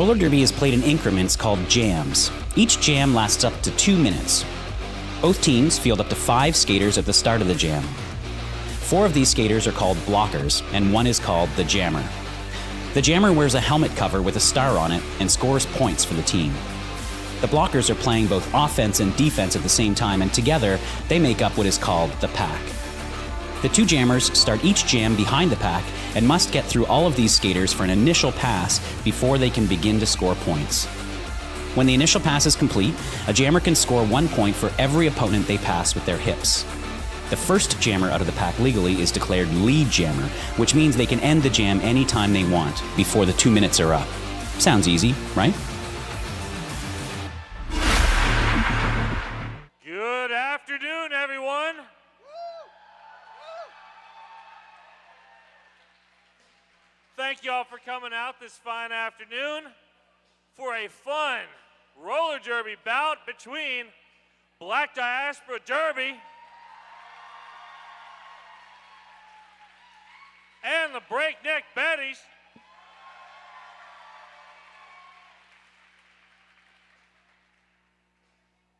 Roller derby is played in increments called jams. Each jam lasts up to 2 minutes. Both teams field up to 5 skaters at the start of the jam. 4 of these skaters are called blockers, and 1 is called the jammer. The jammer wears a helmet cover with a star on it and scores points for the team. The blockers are playing both offense and defense at the same time, and together they make up what is called the pack. The 2 jammers start each jam behind the pack and must get through all of these skaters for an initial pass before they can begin to score points. When the initial pass is complete, a jammer can score 1 point for every opponent they pass with their hips. The first jammer out of the pack legally is declared lead jammer, which means they can end the jam anytime they want before the 2 minutes are up. Sounds easy, right? Good afternoon, everyone. Thank you all for coming out this fine afternoon for a fun roller derby bout between Black Diaspora Derby and the Breakneck Betties.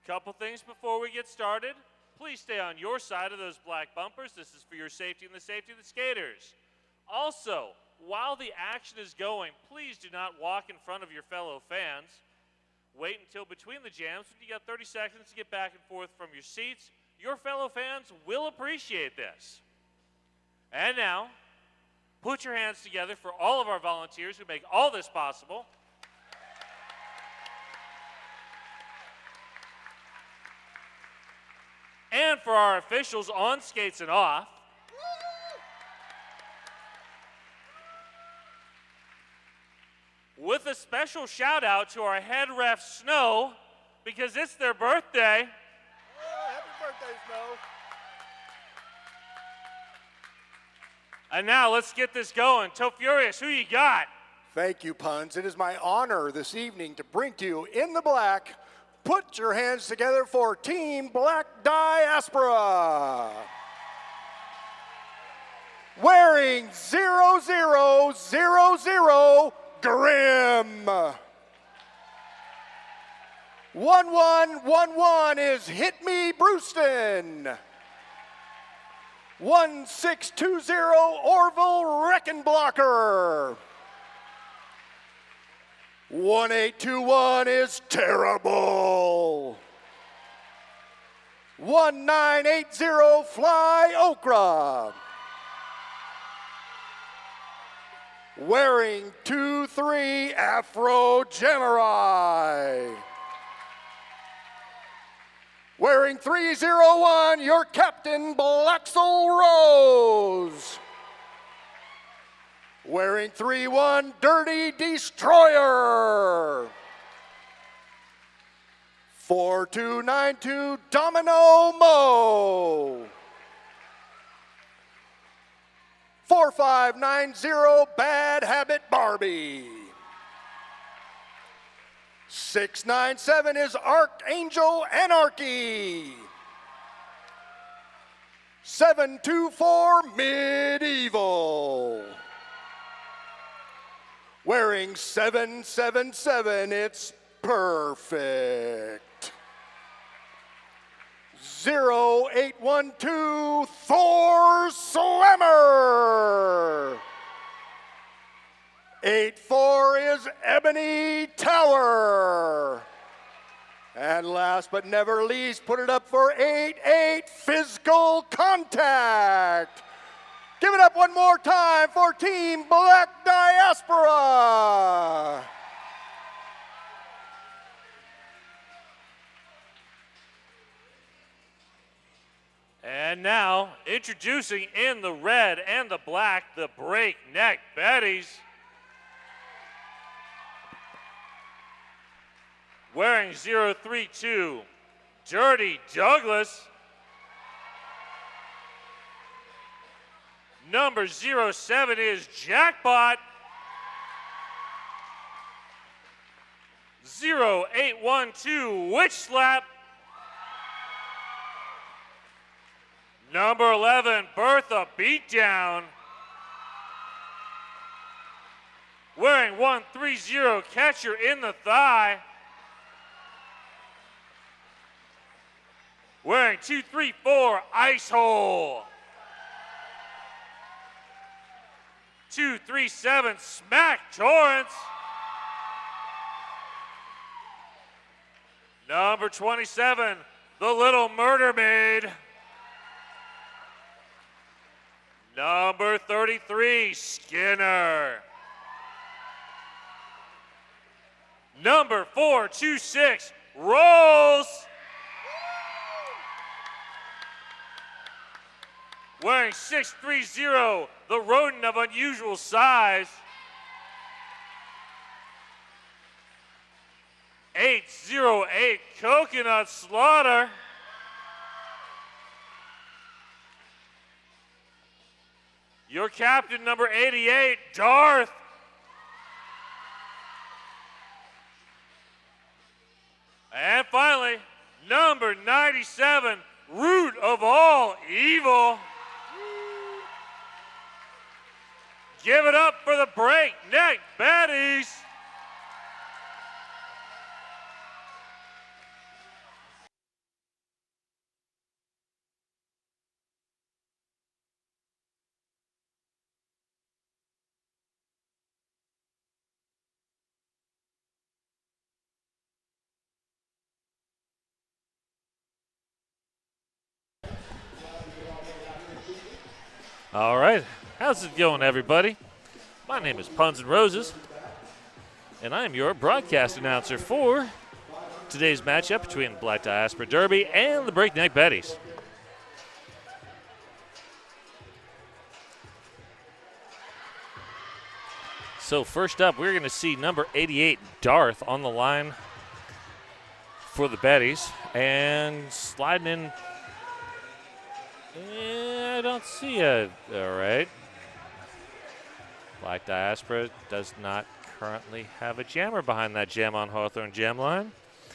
Couple things before we get started. Please stay on your side of those black bumpers. This is for your safety and the safety of the skaters. Also, while the action is going, please do not walk in front of your fellow fans. Wait until between the jams when you got 30 seconds to get back and forth from your seats. Your fellow fans will appreciate this. And now, put your hands together for all of our volunteers who make all this possible. And for our officials on skates and off. With a special shout out to our head ref, Snow, because it's their birthday. Oh, happy birthday, Snow. And now let's get this going. Toe Furious, who you got? Thank you, Puns. It is my honor this evening to bring to you in the black, put your hands together for Team Black Diaspora. Wearing 0000 Grim. 1111 is Hit Me Brewston. 1620 Orville Reckenblocker. 1821 is Terrible. 1980 Fly Okra. Wearing 23 Afro Jamurai. Wearing 301, your captain, Blaxel Rose. Wearing 31, Dirty Destroyer. 4292, Domino Mo. 4590, Bad Habit Barbie. 697 is Archangel Anarchy. 724, Medieval. Wearing 777, it's Perfect. 0812, Thor Slammer. 84 is Ebony Tower. And last but never least, put it up for 88, Physical Contact. Give it up one more time for Team Black Diaspora. And now, introducing in the red and the black, the Breakneck Betties. Wearing 032, Dirty Douglas. Number 07 is Jackpot. 0812, Witch Slap. Number 11, Bertha Beatdown. wearing 130, catcher in the thigh. Wearing 234, ice hole. 237, smack Torrance. Number 27, the Little Murder Maid. Number 33, Skinner. Number 426, Rolls. Wearing 630, the rodent of unusual size. 808, Coconut Slaughter. Your captain, number 88, Darth. And finally, number 97, Root of All Evil. Give it up for the breakneck Betties. All right, how's it going, everybody? My name is Puns and Roses, and I'm your broadcast announcer for today's matchup between Black Diaspora Derby and the Breakneck Betties. So first up, we're going to see number 88, Darth, on the line for the Betties, and sliding in. I don't see it. All right. Black Diaspora does not currently have a jammer behind that Jam on Hawthorne jam line.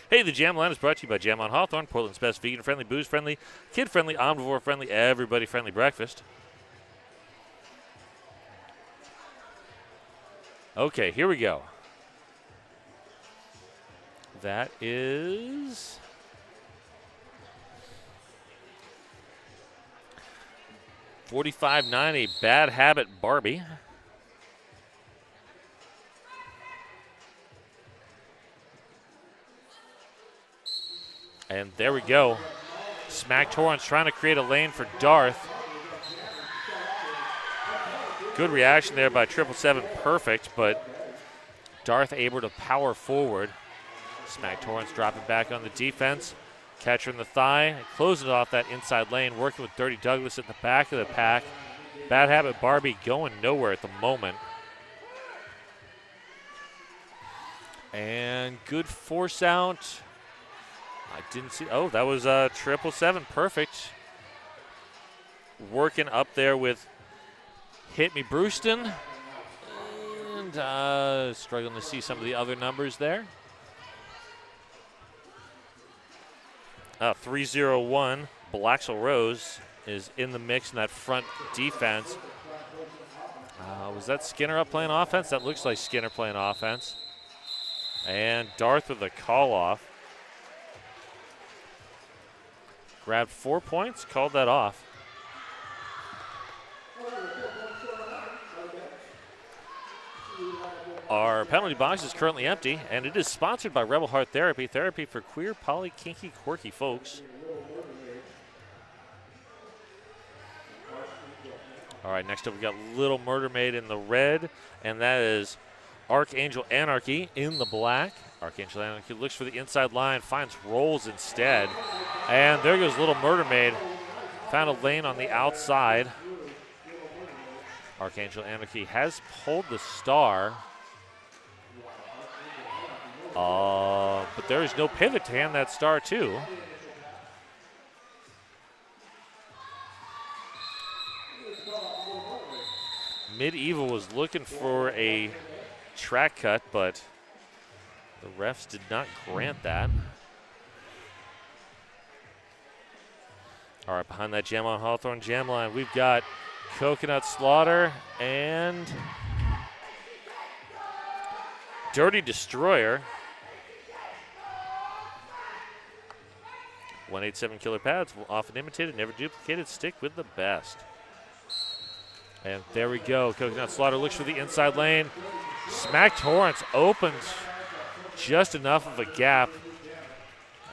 Hey, the jam line is brought to you by Jam on Hawthorne, Portland's best vegan-friendly, booze-friendly, kid-friendly, omnivore-friendly, everybody-friendly breakfast. Okay, here we go. That is 45.90, Bad Habit Barbie. And there we go. Smack Torrance trying to create a lane for Darth. Good reaction there by 777, perfect, but Darth able to power forward. Smack Torrance dropping back on the defense. Catcher in the thigh, closing off that inside lane, working with Dirty Douglas at the back of the pack. Bad Habit Barbie going nowhere at the moment. And good force out. I didn't see, oh, that was 777, perfect. Working up there with Hit Me Brewston. And struggling to see some of the other numbers there. 301, Blaxel Rose is in the mix in that front defense. Was that Skinner up playing offense? That looks like Skinner playing offense. And Darth with a call off. Grabbed 4 points, called that off. Our penalty box is currently empty, and it is sponsored by Rebel Heart Therapy, therapy for queer, poly, kinky, quirky folks. All right, next up we got Little Murder Maid in the red, and that is Archangel Anarchy in the black. Archangel Anarchy looks for the inside line, finds Rolls instead. And there goes Little Murder Maid. Found a lane on the outside. Archangel Anarchy has pulled the star. But there is no pivot to hand that star to. Medieval was looking for a track cut, but the refs did not grant that. All right, behind that Jam on Hawthorne jam line, we've got Coconut Slaughter and Dirty Destroyer. 187 killer pads, often imitated, never duplicated. Stick with the best. And there we go. Coconut Slaughter looks for the inside lane. Smack Torrance opens just enough of a gap.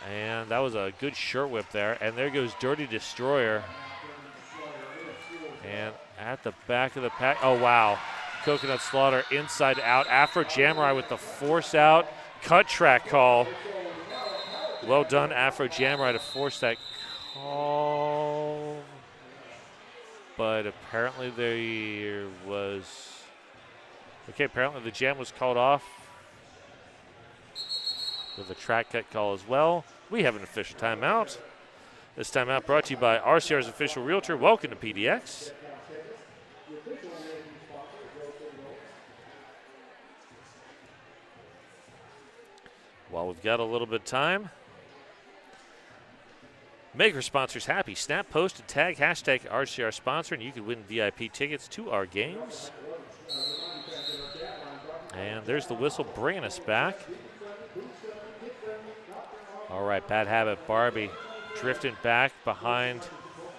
And that was a good shirt whip there. And there goes Dirty Destroyer. And at the back of the pack, oh wow. Coconut Slaughter inside out. Afro Jamurai with the force out. Cut track call. Well done, Afro Jamurai, to force that call. But apparently there was, okay, apparently the jam was called off with a track cut call as well. We have an official timeout. This timeout brought to you by RCR's official realtor. Welcome to PDX. While we've got a little bit of time, make our sponsors happy. Snap, post, and tag hashtag RCR sponsor, and you could win VIP tickets to our games. And there's the whistle bringing us back. All right, Bad Habit Barbie drifting back behind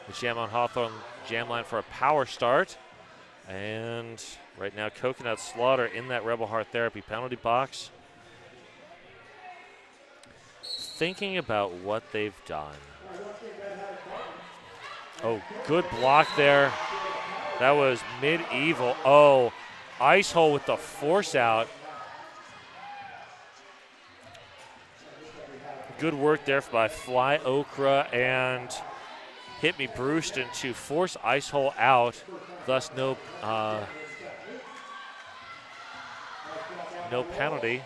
the Jam on Hawthorne jam line for a power start. And right now, Coconut Slaughter in that Rebel Heart Therapy penalty box, thinking about what they've done. Oh, good block there. That was medieval. Oh, Ice Hole with the force out. Good work there by Fly Okra and Hit Me Brewston to force Ice Hole out. Thus no penalty.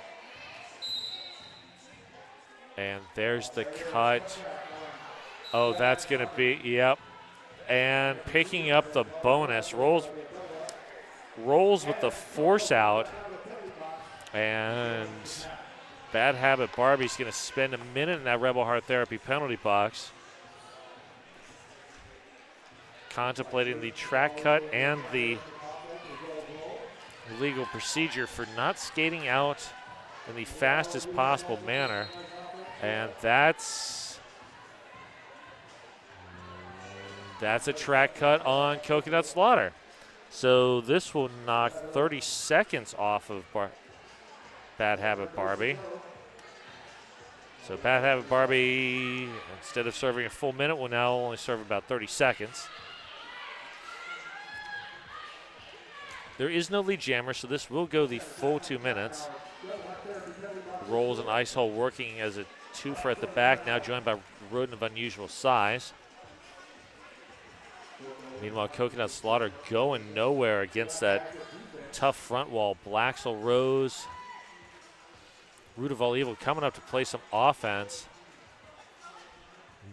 And there's the cut. Oh, that's going to be, yep. And picking up the bonus. Rolls with the force out. And Bad Habit Barbie's going to spend a minute in that Rebel Heart Therapy penalty box, contemplating the track cut and the legal procedure for not skating out in the fastest possible manner. And that's a track cut on Coconut Slaughter. So this will knock 30 seconds off of Bad Habit Barbie. So Bad Habit Barbie, instead of serving a full minute, will now only serve about 30 seconds. There is no lead jammer, so this will go the full 2 minutes. Rolls and Ice Hole working as a twofer at the back, now joined by Rodent of Unusual Size. Meanwhile, Coconut Slaughter going nowhere against that tough front wall. Blaxel, Rose, Root of All Evil coming up to play some offense.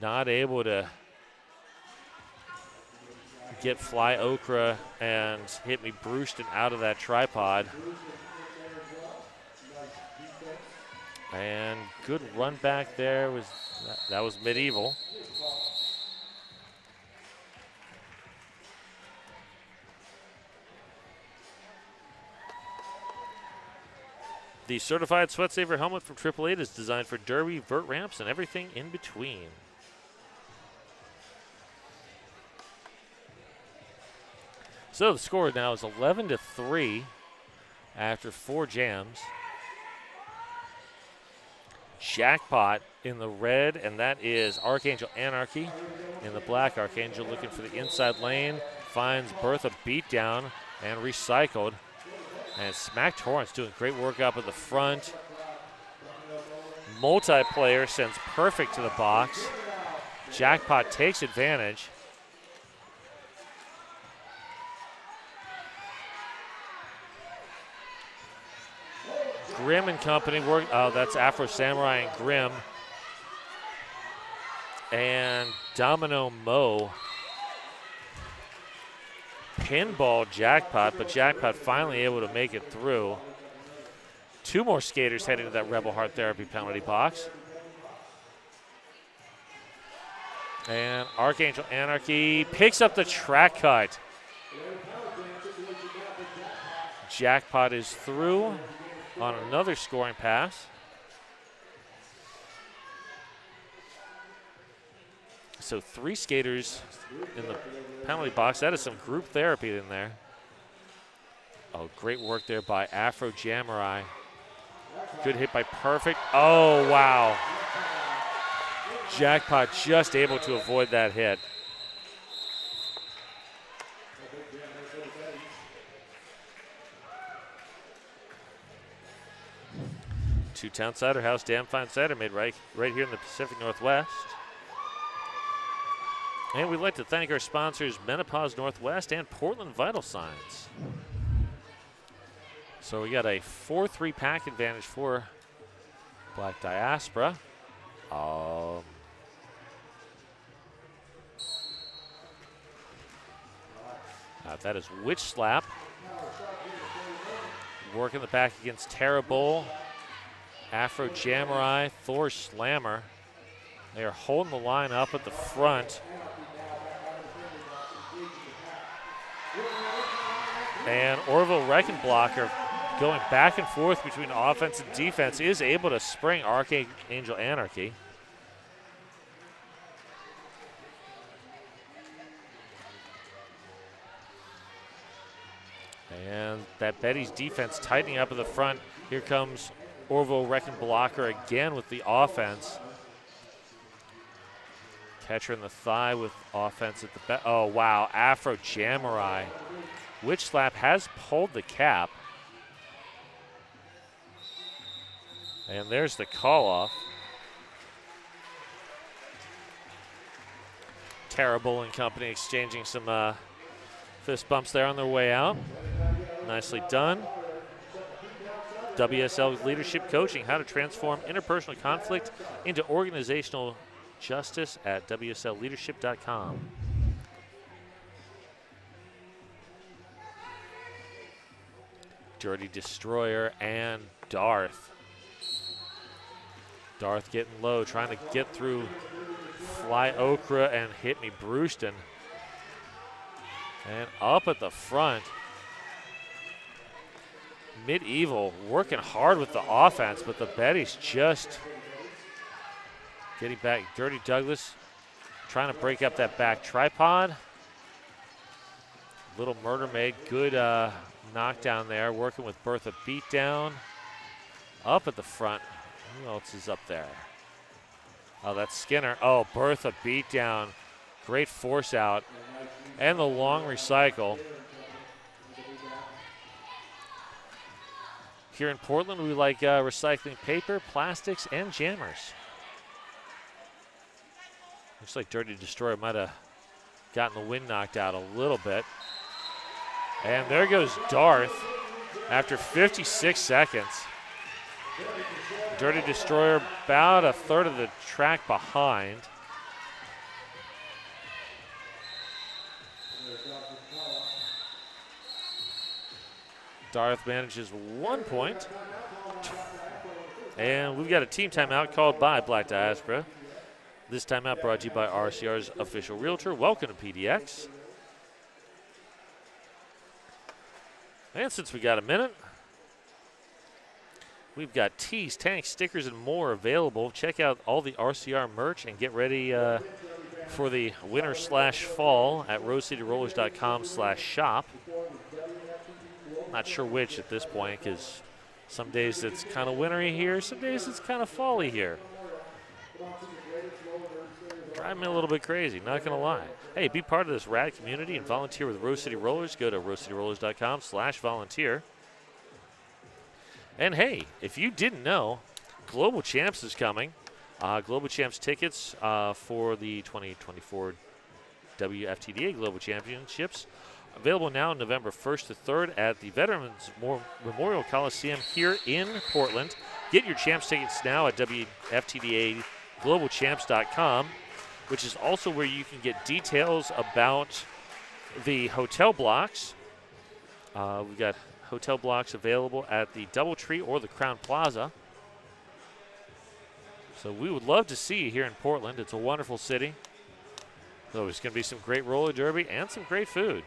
Not able to get Fly Okra and Hit Me Brewston out of that tripod. And good run back there. That was medieval. The certified Sweat Saver helmet from Triple Eight is designed for derby, vert ramps, and everything in between. So the score now is 11-3 after 4 jams. Jackpot in the red, and that is Archangel Anarchy. In the black, Archangel looking for the inside lane, finds Bertha beat down and recycled. And Smack Torrance doing great work up at the front. Multiplayer sends perfect to the box. Jackpot takes advantage. Grim and company work. Oh, that's Afro Samurai and Grim. And Domino Mo pinball Jackpot, but Jackpot finally able to make it through. 2 more skaters heading to that Rebel Heart Therapy penalty box. And Archangel Anarchy picks up the track cut. Jackpot is through. on another scoring pass. So 3 skaters in the penalty box. That is some group therapy in there. Oh, great work there by Afro Jamurai. Good hit by Perfect. Oh, wow. Jackpot just able to avoid that hit. Two-town cider house, damn fine cider made right here in the Pacific Northwest. And we'd like to thank our sponsors, Menopause Northwest and Portland Vital Signs. So we got a 4-3 pack advantage for Black Diaspora. That is Witch Slap. Working the back against Terra Bowl, Afro Jamurai, Thor Slammer. They are holding the line up at the front. And Orville Reckenblocker, going back and forth between offense and defense, is able to spring Archangel Anarchy. And that Betties defense tightening up at the front. Here comes Orville Reckenblocker again with the offense. Catcher in the thigh with offense at the back. Oh, wow. Afro Jamurai. Witch Slap has pulled the cap. And there's the call-off. Terrible and company exchanging some fist bumps there on their way out. Nicely done. WSL Leadership Coaching, how to transform interpersonal conflict into organizational justice at WSLleadership.com. Dirty Destroyer and Darth. Darth getting low, trying to get through Fly Okra and Hit Me Brewston. And up at the front, Medieval working hard with the offense, but the Betties just getting back. Dirty Douglas trying to break up that back tripod. Little Murder Maid, good knockdown there, working with Bertha Beatdown. Up at the front, who else is up there? Oh, that's Skinner. Oh, Bertha Beatdown, great force out. And the long recycle. Here in Portland, we like recycling paper, plastics, and jammers. Looks like Dirty Destroyer might have gotten the wind knocked out a little bit. And there goes Darth after 56 seconds. Dirty Destroyer about a third of the track behind. Darth manages 1 point. And we've got a team timeout called by Black Diaspora. This timeout brought to you by RCR's official realtor. Welcome to PDX. And since we got a minute, we've got tees, tanks, stickers, and more available. Check out all the RCR merch and get ready for the winter/fall at rosecityrollers.com/shop. Not sure which at this point, because some days it's kind of wintry here, some days it's kind of fall-y here. Driving me a little bit crazy, not going to lie. Hey, be part of this rad community and volunteer with Rose City Rollers. Go to rosecityrollers.com/volunteer. And hey, if you didn't know, Global Champs is coming. Global Champs tickets for the 2024 WFTDA Global Championships available now November 1st to 3rd at the Veterans Memorial Coliseum here in Portland. Get your Champs tickets now at WFTDAGlobalChamps.com, which is also where you can get details about the hotel blocks. We've got hotel blocks available at the DoubleTree or the Crown Plaza. So we would love to see you here in Portland. It's a wonderful city. So there's going to be some great roller derby and some great food.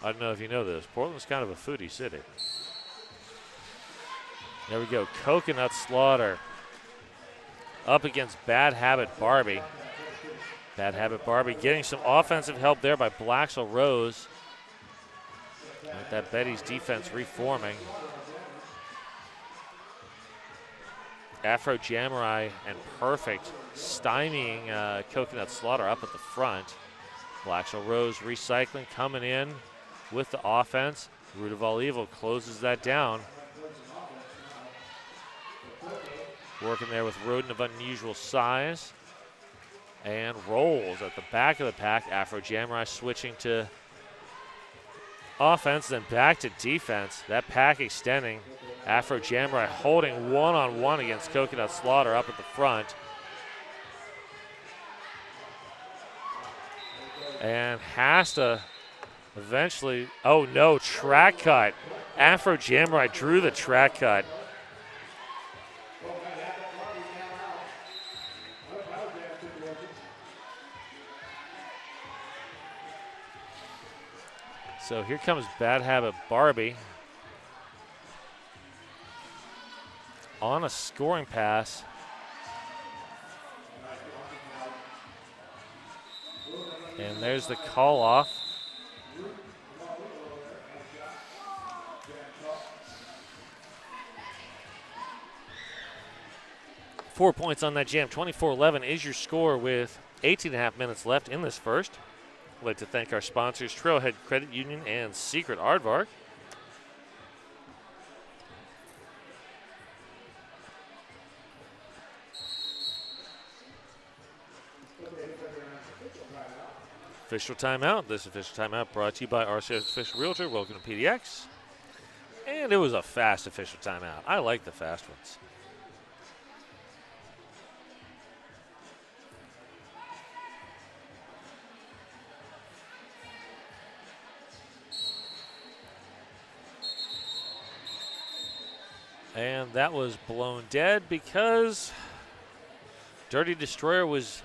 I don't know if you know this. Portland's kind of a foodie city. There we go. Coconut Slaughter up against Bad Habit Barbie. Bad Habit Barbie getting some offensive help there by Blaxel Rose. With that Betties defense reforming. Afro Jamurai and Perfect stymieing Coconut Slaughter up at the front. Blaxel Rose recycling, coming in with the offense. Root of All Evil closes that down. Working there with Rodent of unusual size. And rolls at the back of the pack. Afro Jamurai switching to offense, then back to defense. That pack extending. Afro Jamurai holding one-on-one against Coconut Slaughter up at the front. And has to eventually, oh no, track cut. Afro Jamurai drew the track cut. So here comes Bad Habit Barbie on a scoring pass. And there's the call off. Four points on that jam. 24-11 is your score with 18.5 minutes left in this first. I'd like to thank our sponsors, Trailhead Credit Union and Secret Aardvark. Official timeout. This official timeout brought to you by RCS Official Realtor. Welcome to PDX. And it was a fast official timeout. I like the fast ones. And that was blown dead because Dirty Destroyer was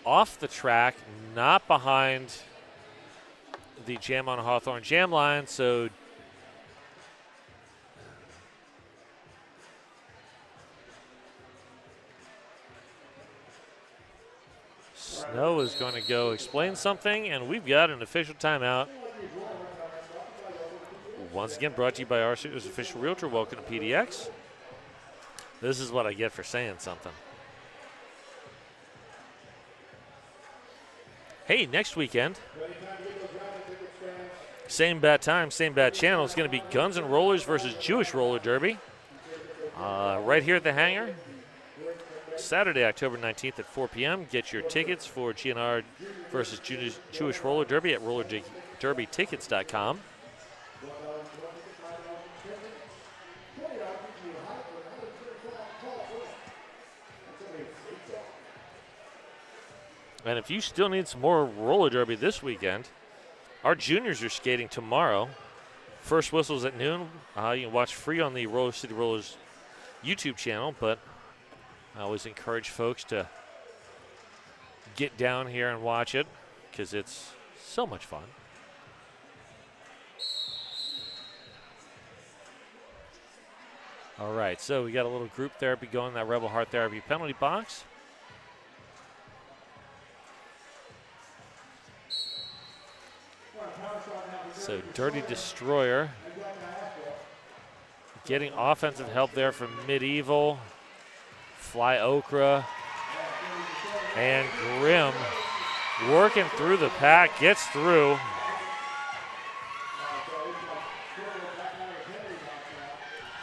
off the track, not behind the Jam on Hawthorne jam line, so Snow is going to go explain something, and we've got an official timeout. Once again, brought to you by RCS Official Realtor. Welcome to PDX. This is what I get for saying something. Hey, next weekend, same bad time, same bad channel. It's going to be Guns N' Rollers versus Jewish Roller Derby right here at the hangar. Saturday, October 19th at 4 p.m. Get your tickets for GNR versus Jewish Roller Derby at rollerderbytickets.com. And if you still need some more roller derby this weekend, our juniors are skating tomorrow. First whistle's at noon. You can watch free on the Roller City Rollers YouTube channel, but I always encourage folks to get down here and watch it because it's so much fun. All right, so we got a little group therapy going in that Rebel Heart Therapy penalty box. So Dirty Destroyer getting offensive help there from Medieval, Fly Okra, and Grim working through the pack, gets through.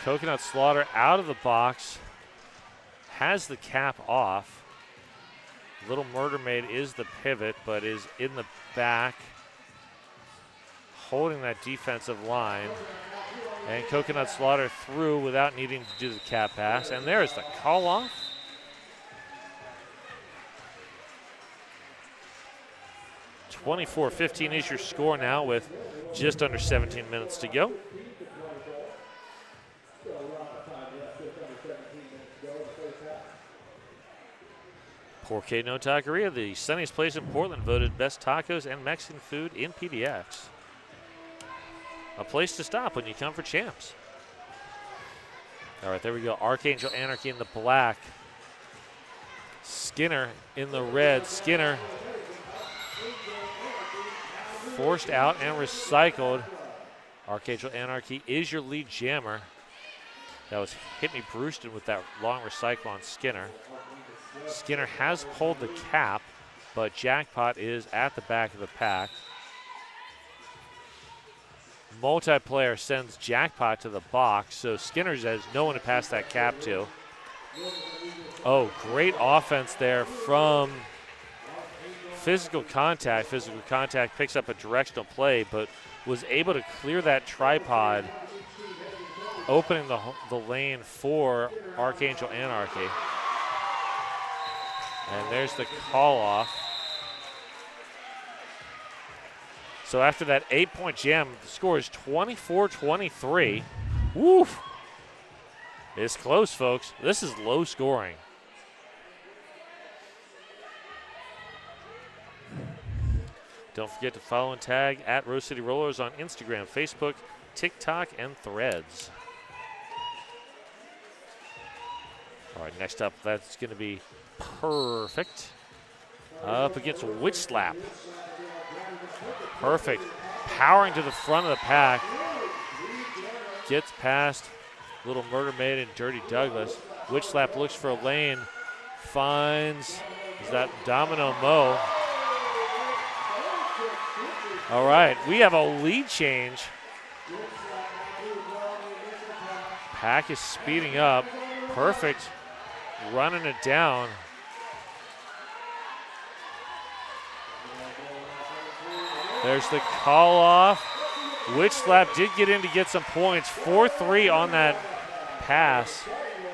Coconut Slaughter out of the box, has the cap off. Little Murder Maid is the pivot, but is in the back, holding that defensive line. And Coconut Slaughter through without needing to do the cap pass. And there's the call off. (24-15) is your score now with just under 17 minutes to go. Porque No Taqueria, the sunniest place in Portland, voted best tacos and Mexican food in PDX. A place to stop when you come for champs. All right, there we go. Archangel Anarchy in the black. Skinner in the red. Skinner forced out and recycled. Archangel Anarchy is your lead jammer. That was Hit Me Brewston with that long recycle on Skinner. Skinner has pulled the cap, but Jackpot is at the back of the pack. Multiplayer sends Jackpot to the box, so Skinner has no one to pass that cap to. Oh, great offense there from Physical Contact. Physical Contact picks up a directional play, but was able to clear that tripod, opening the lane for Archangel Anarchy. And there's the call off. So after that 8-point jam, the score is 24-23. Woo! It's close, folks. This is low scoring. Don't forget to follow and tag at Rose City Rollers on Instagram, Facebook, TikTok, and Threads. All right, next up, that's going to be Perfect. Up against Witch Slap. Perfect. Powering to the front of the pack. Gets past Little Murder Maid and Dirty Douglas. Witch Slap looks for a lane. Finds, is that Domino Mo? All right, we have a lead change. Pack is speeding up. Perfect. Running it down. There's the call off. Witch Slap did get in to get some points. 4-3 on that pass.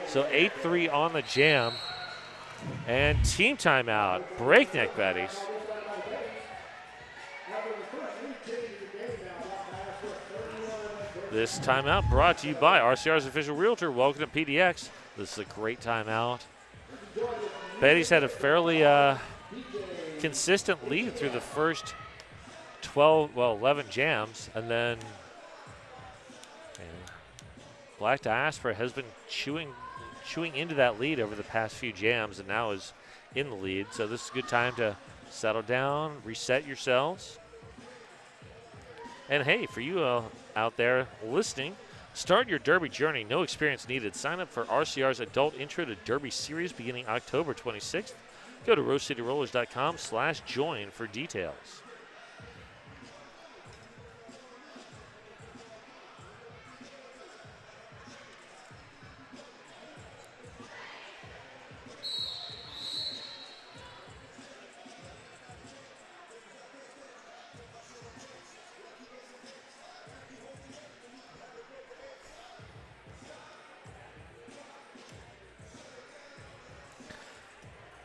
So 8-3 on the jam. And team timeout. Breakneck Betties. This timeout brought to you by RCR's official realtor. Welcome to PDX. This is a great timeout. Betty's had a fairly consistent lead through the first 11 jams, and then Black Diaspora has been chewing into that lead over the past few jams, and now is in the lead. So this is a good time to settle down, reset yourselves. And hey, for you out there listening, start your Derby journey. No experience needed. Sign up for RCR's Adult Intro to Derby Series beginning October 26th. Go to rosecityrollers.com/join for details.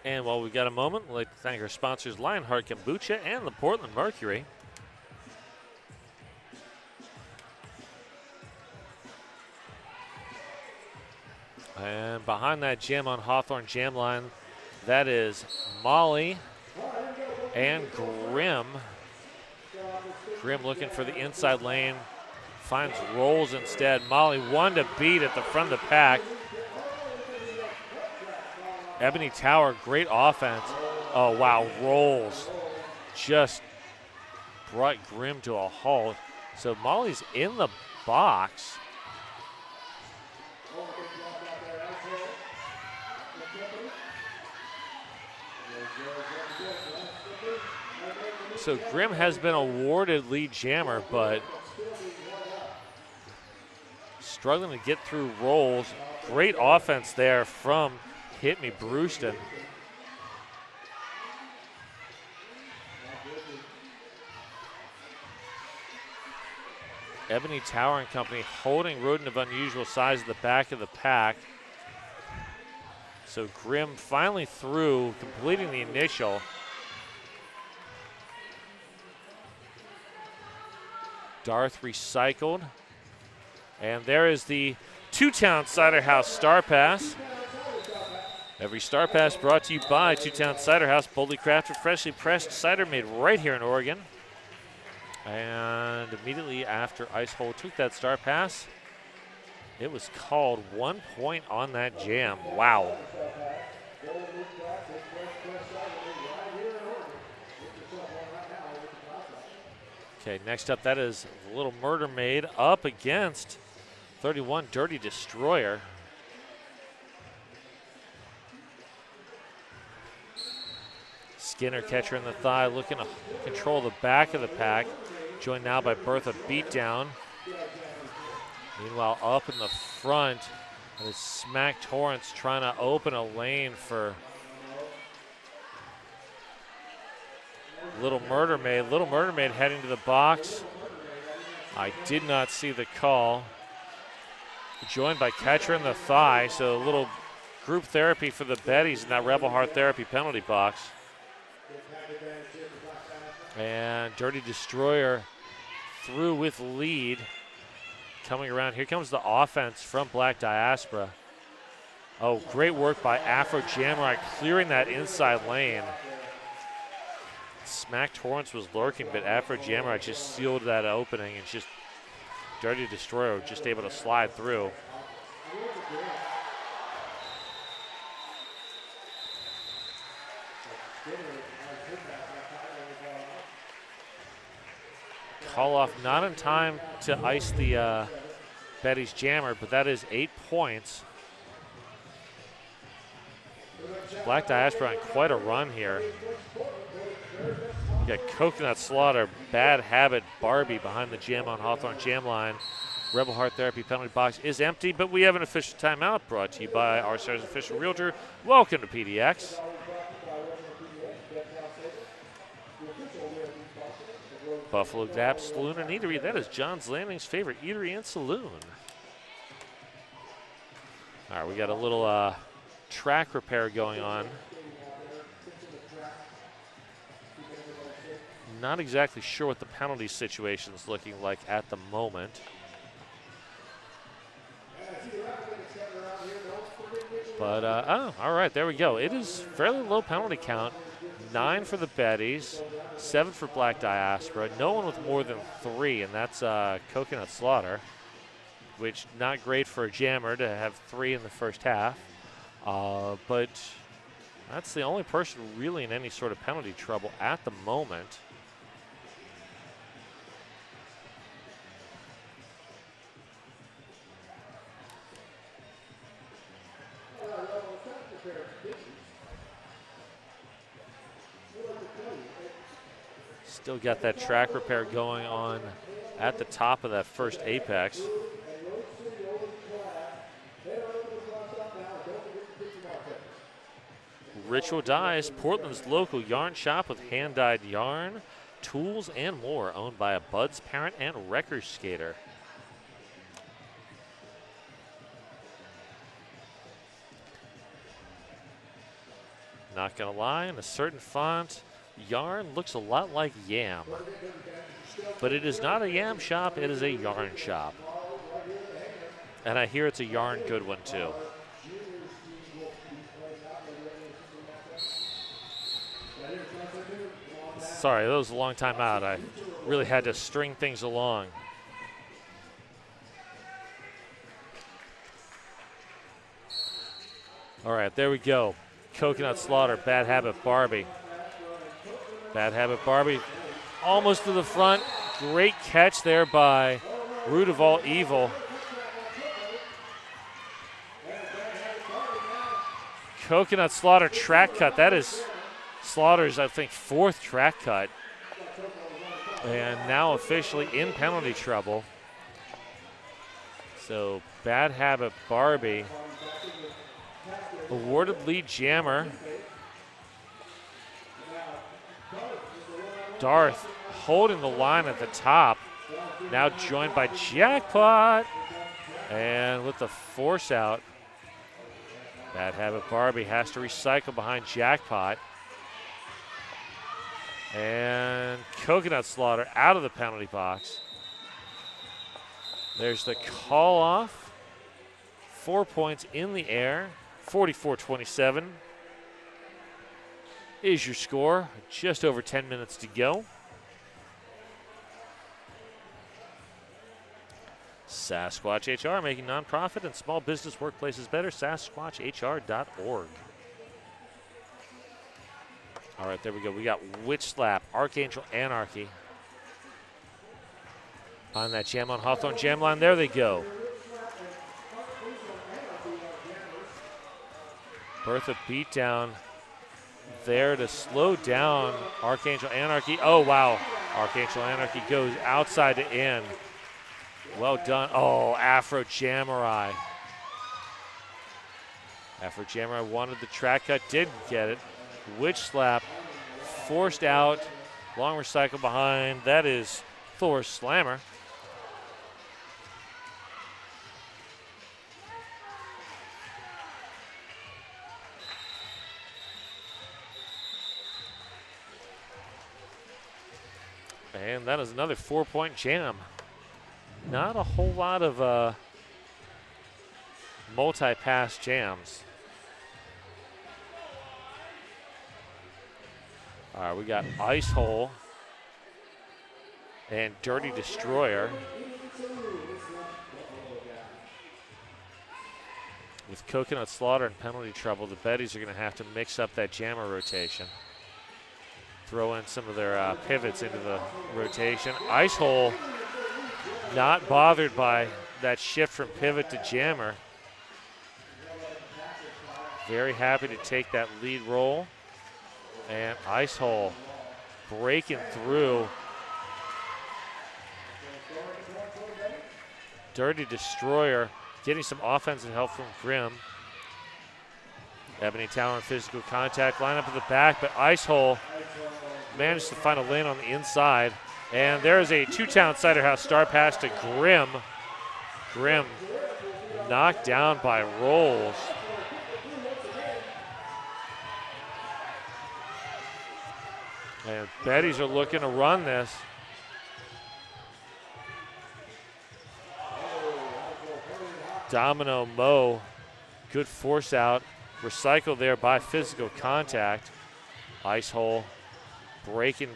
And while we've got a moment, I'd like to thank our sponsors, Lionheart Kombucha and the Portland Mercury. And behind that jam on Hawthorne jam line, that is Molly and Grim. Grim looking for the inside lane, finds Rolls instead. Molly one to beat at the front of the pack. Ebony Tower, great offense. Oh, wow, Rolls just brought Grim to a halt. So Molly's in the box. So Grim has been awarded lead jammer, but struggling to get through Rolls. Great offense there from Hit Me Brewston. Ebony Tower and Company holding Rodent of Unusual Size at the back of the pack. So Grim finally through, completing the initial. Darth recycled. And there is the Two-Town Cider House Star Pass. Every Star Pass brought to you by Two-Town Cider House, boldly crafted, freshly pressed cider made right here in Oregon. And immediately after Ice Hole took that Star Pass, It was called 1 point on that jam. Wow. Okay, next up, that is Little Murder Maid up against 31 Dirty Destroyer. Skinner, catcher in the thigh, looking to control the back of the pack. Joined now by Bertha Beatdown. Meanwhile, up in the front, is Smack Torrance trying to open a lane for Little Murder Maid. Little Murder Maid heading to the box. I did not see the call. Joined by catcher in the thigh, so a little group therapy for the Betties in that Rebel Heart Therapy penalty box. And Dirty Destroyer through with lead. Coming around, here comes the offense from Black Diaspora. Oh, great work by Afro Jamrock clearing that inside lane. Smack Torrance was lurking, but Afro Jamrock just sealed that opening, and just Dirty Destroyer just able to slide through. Call off not in time to ice the Betty's jammer, but that is 8 points. Black Diaspora on quite a run here. You got Coconut Slaughter, Bad Habit, Barbie behind the Jam on Hawthorne Jam line. Rebel Heart Therapy penalty box is empty, but we have an official timeout brought to you by our Stars official realtor. Welcome to PDX. Buffalo Gap Saloon and Eatery. That is John's Landing's favorite eatery and saloon. All right, we got a little track repair going on. Not exactly sure what the penalty situation is looking like at the moment. But, oh, all right, there we go. It is fairly low penalty count. 9 for the Betties, 7 for Black Diaspora. No one with more than 3, and that's Coconut Slaughter, which not great for a jammer to have 3 in the first half. But that's the only person really in any sort of penalty trouble at the moment. Still got that track repair going on at the top of that first apex. Ritual Dyes, Portland's local yarn shop with hand-dyed yarn, tools, and more, owned by a Bud's parent and wrecker skater. Not gonna lie, in a certain font, yarn looks a lot like yam. But it is not a yam shop, it is a yarn shop. And I hear it's a yarn good one too. Sorry, that was a long time out. I really had to string things along. All right, there we go. Coconut Slaughter, Bad Habit Barbie. Bad Habit Barbie almost to the front. Great catch there by Root of All Evil. Coconut Slaughter track cut. That is Slaughter's, I think, 4th track cut. And now officially in penalty trouble. So Bad Habit Barbie awarded lead jammer. Darth holding the line at the top. Now joined by Jackpot. And with the force out, Bad Habit Barbie has to recycle behind Jackpot. And Coconut Slaughter out of the penalty box. There's the call off. 4 points in the air. 44-27 is your score. Just over 10 minutes to go. Sasquatch HR, making nonprofit and small business workplaces better. SasquatchHR.org. All right, there we go. We got Witch Slap, Archangel Anarchy. On that jam on Hawthorne jam line. There they go. Bertha beatdown there to slow down Archangel Anarchy. Oh, wow. Archangel Anarchy goes outside to in. Well done. Oh, Afro Jamurai. Afro Jamurai wanted the track cut, didn't get it. Witch Slap forced out. Long recycle behind. That is Thor Slammer. And that is another 4-point jam. Not a whole lot of multi-pass jams. All right, we got Ice Hole and Dirty Destroyer. With Coconut Slaughter and Penalty Trouble, the Betties are going to have to mix up that jammer rotation. Throw in some of their pivots into the rotation. Ice Hole not bothered by that shift from pivot to jammer. Very happy to take that lead role. And Ice Hole breaking through. Dirty Destroyer getting some offensive help from Grimm. Ebony Tower in physical contact, line up at the back, but Ice Hole managed to find a lane on the inside. And there's a two-town Cider House star pass to Grimm. Grimm knocked down by Rolls. And Betties are looking to run this. Domino Mo, good force out. Recycled there by physical contact. Ice Hole breaking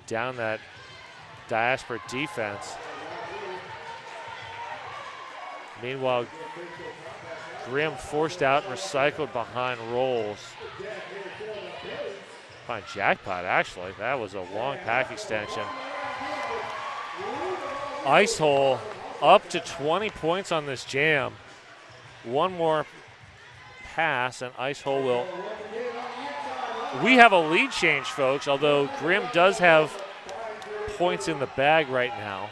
down that Diaspora defense. Meanwhile, Grimm forced out and recycled behind Rolls. Fine jackpot, actually. That was a long pack extension. Ice Hole up to 20 points on this jam. One more pass, and Ice Hole will. We have a lead change, folks, although Grimm does have points in the bag right now.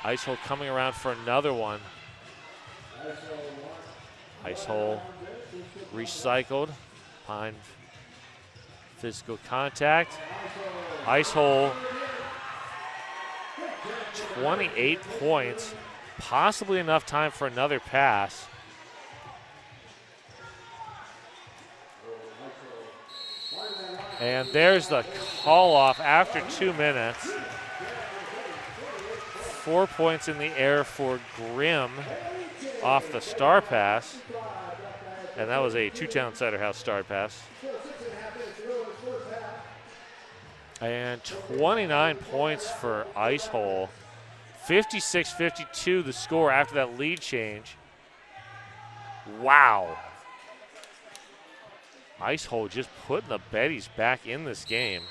Ice Hole coming around for another one. Ice Hole recycled behind physical contact. Ice Hole 28 points, possibly enough time for another pass. And there's the call off after 2 minutes. 4 points in the air for Grimm off the star pass. And that was a two-town Cider House star pass. And 29 points for Ice Hole. 56-52 the score after that lead change. Wow. Ice Hole just putting the Betties back in this game.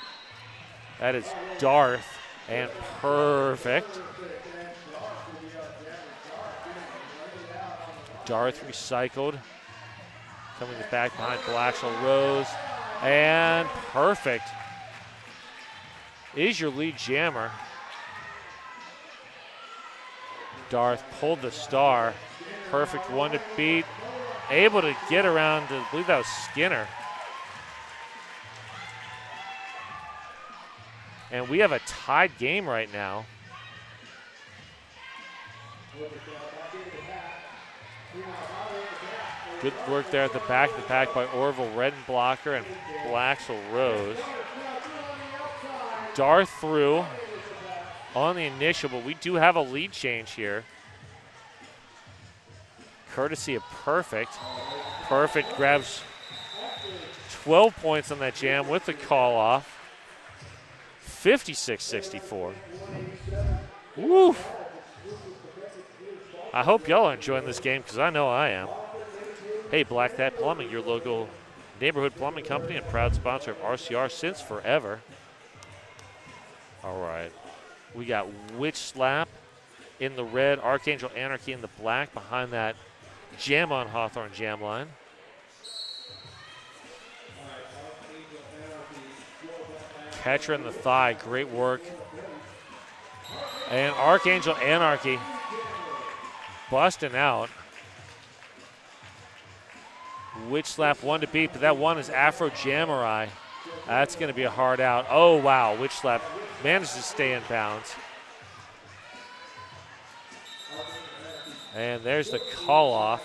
That is Darth and perfect. Darth recycled. Coming back behind Blackshaw Rose. And perfect is your lead jammer. Darth pulled the star. Perfect one to beat. Able to get around to, I believe that was Skinner. And we have a tied game right now. Good work there at the back of the pack by Orville Redenblocker and Blackshaw Rose. Darth through on the initial, but we do have a lead change here. Courtesy of Perfect. Perfect grabs 12 points on that jam with the call off. 56-64. Woo! I hope y'all are enjoying this game because I know I am. Hey, Black Cat Plumbing, your local neighborhood plumbing company and proud sponsor of RCR since forever. All right. We got Witch Slap in the red, Archangel Anarchy in the black behind that Jam on Hawthorne jam line. Catcher in the thigh, great work. And Archangel Anarchy busting out. Witch Slap one to beat, but that one is Afro Jamurai. That's going to be a hard out. Oh, wow. Witch Slap managed to stay in bounds. And there's the call off.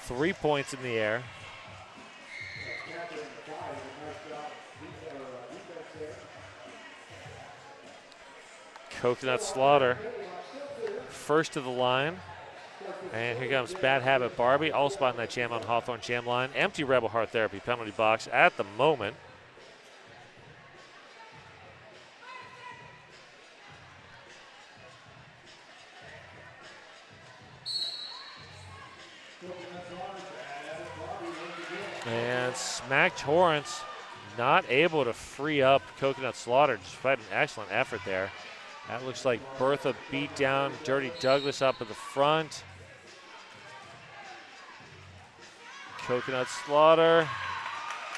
3 points in the air. Coconut Slaughter, first to the line. And here comes Bad Habit Barbie, all spotting that jam on Hawthorne jam line. Empty Rebel Heart Therapy penalty box at the moment. And Smack Torrance not able to free up Coconut Slaughter despite an excellent effort there. That looks like Bertha beat down Dirty Douglas up at the front. Coconut Slaughter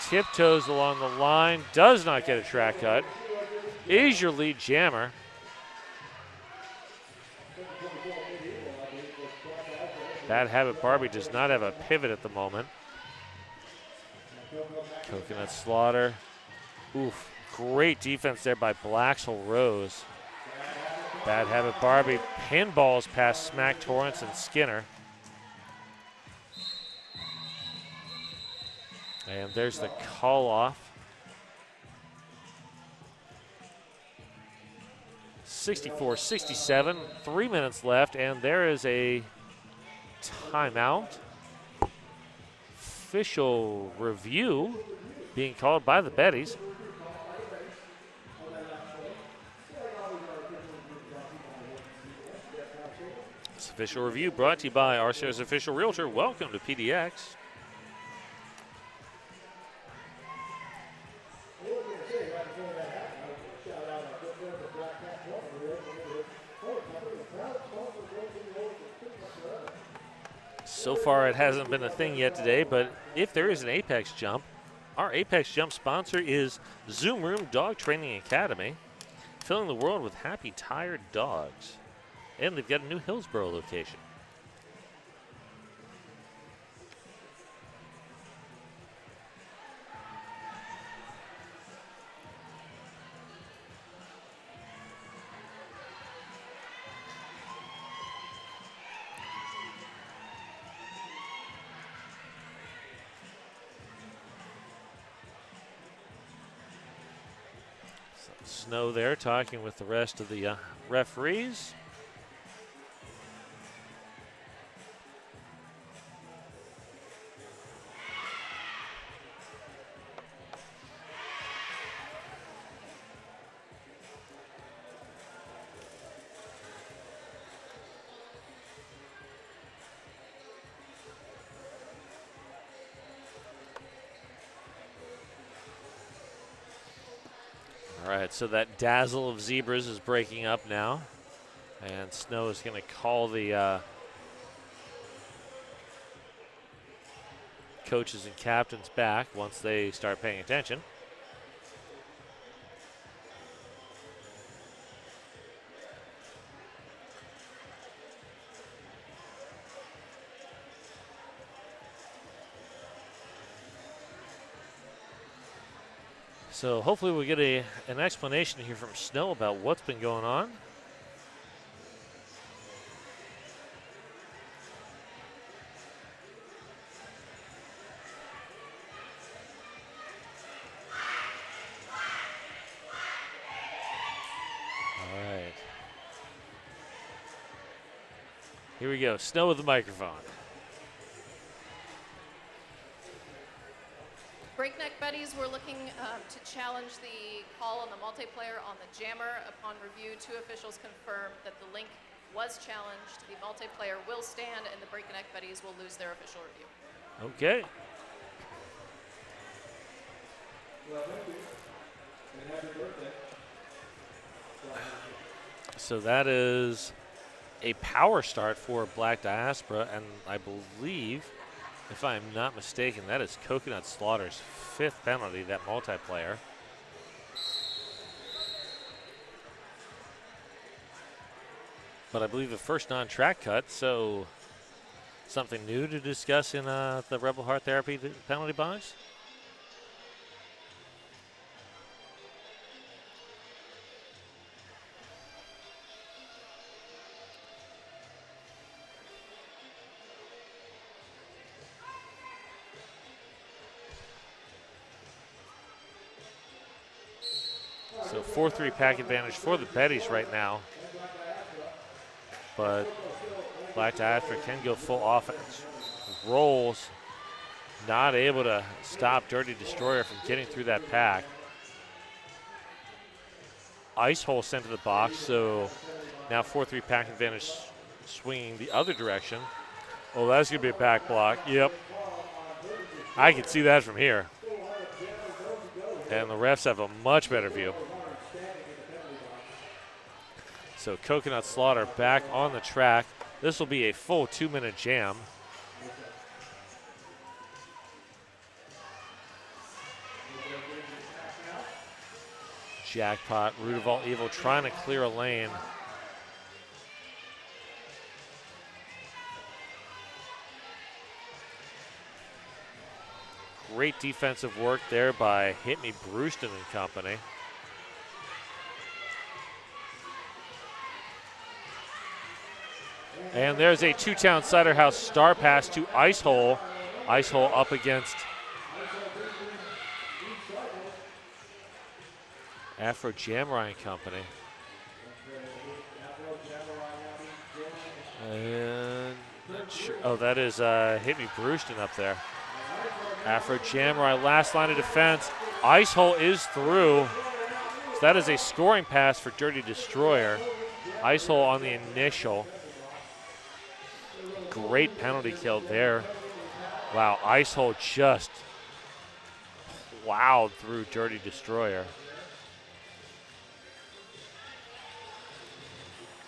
tiptoes along the line, does not get a track cut. Is your lead jammer. Bad Habit Barbie does not have a pivot at the moment. Coconut Slaughter. Oof, great defense there by Blaxel Rose. Bad Habit Barbie pinballs past Smack Torrance and Skinner. And there's the call off. 64-67, 3 minutes left, and there is a timeout. Official review being called by the Betties. This official review brought to you by RCR's official realtor. Welcome to PDX. So far, it hasn't been a thing yet today, but if there is an Apex jump, our Apex jump sponsor is Zoom Room Dog Training Academy, filling the world with happy, tired dogs. And they've got a new Hillsborough location. Snow there talking with the rest of the referees. All right, so that dazzle of zebras is breaking up now. And Snow is going to call the coaches and captains back once they start paying attention. So hopefully we'll get an explanation here from Snow about what's been going on. All right. Here we go, Snow with the microphone. Breakneck Betties were looking to challenge the call on the multiplayer on the jammer. Upon review, two officials confirmed that the link was challenged. The multiplayer will stand, and the Breakneck Betties will lose their official review. Okay. So that is a power start for Black Diaspora, and I believe, if I'm not mistaken, that is Coconut Slaughter's 5th penalty, that multiplayer. But I believe the first non-track cut, so something new to discuss in the Rebel Heart Therapy penalty box. So 4-3 pack advantage for the Betties right now. But Black Diaspora can go full offense. Rolls, not able to stop Dirty Destroyer from getting through that pack. Ice Hole sent to the box, so now 4-3 pack advantage swinging the other direction. Oh, that's going to be a back block. Yep. I can see that from here. And the refs have a much better view. So Coconut Slaughter back on the track. This will be a full 2-minute jam. Jackpot, Root of All Evil trying to clear a lane. Great defensive work there by Hit Me Brewston and company. And there's a Two-Town Cider House star pass to Ice Hole. Ice Hole up against Afro Jamrai and company. And oh, that is Hit Me Brewston up there. Afro Jamrai, last line of defense. Ice Hole is through. So that is a scoring pass for Dirty Destroyer. Ice Hole on the initial. Great penalty kill there. Wow, Ice Hole just plowed through Dirty Destroyer.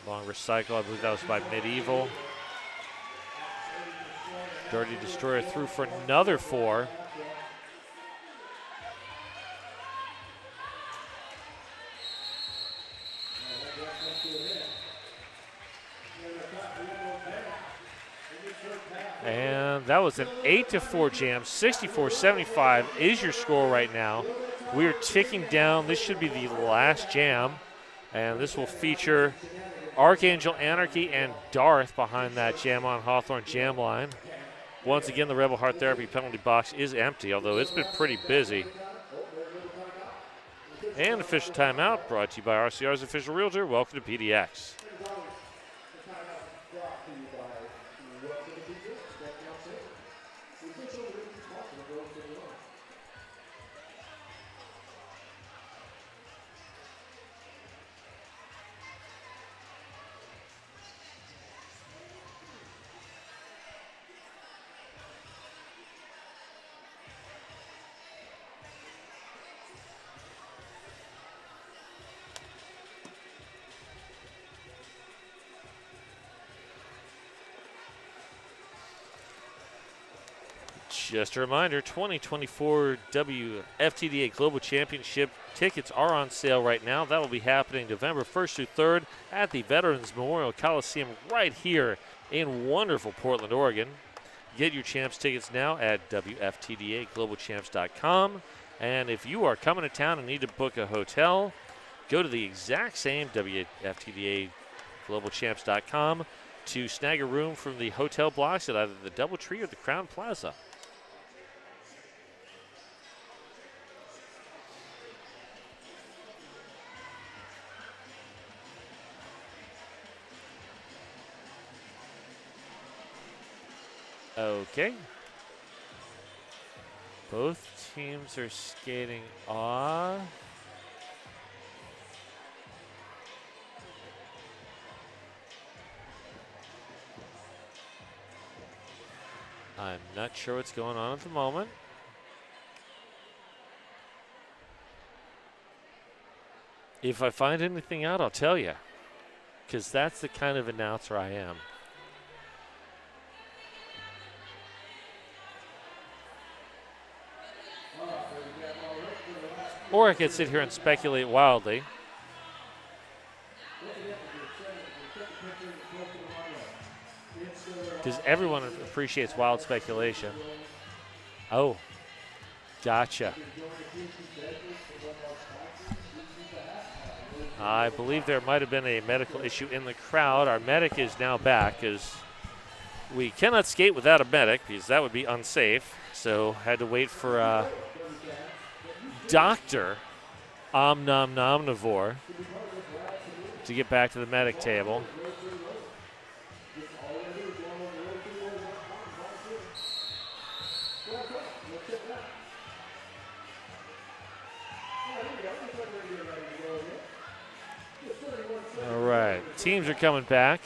Long recycle, I believe that was by Medieval. Dirty Destroyer through for another 4. And that was an 8-4 jam. 64-75 is your score right now. We are ticking down. This should be the last jam. And this will feature Archangel Anarchy and Darth behind that Jam on Hawthorne jam line. Once again, the Rebel Heart Therapy penalty box is empty, although it's been pretty busy. And official timeout brought to you by RCR's official realtor. Welcome to PDX. Just a reminder, 2024 WFTDA Global Championship tickets are on sale right now. That will be happening November 1st through 3rd at the Veterans Memorial Coliseum right here in wonderful Portland, Oregon. Get your Champs tickets now at WFTDAGlobalChamps.com. And if you are coming to town and need to book a hotel, go to the exact same WFTDAGlobalChamps.com to snag a room from the hotel blocks at either the DoubleTree or the Crown Plaza. Okay. Both teams are skating off. I'm not sure what's going on at the moment. If I find anything out, I'll tell you, because that's the kind of announcer I am. Or I could sit here and speculate wildly. Because everyone appreciates wild speculation. Oh, gotcha. I believe there might have been a medical issue in the crowd. Our medic is now back, because we cannot skate without a medic, because that would be unsafe. So had to wait for Dr. Omnomnomnivore to get back to the medic table. All right, teams are coming back.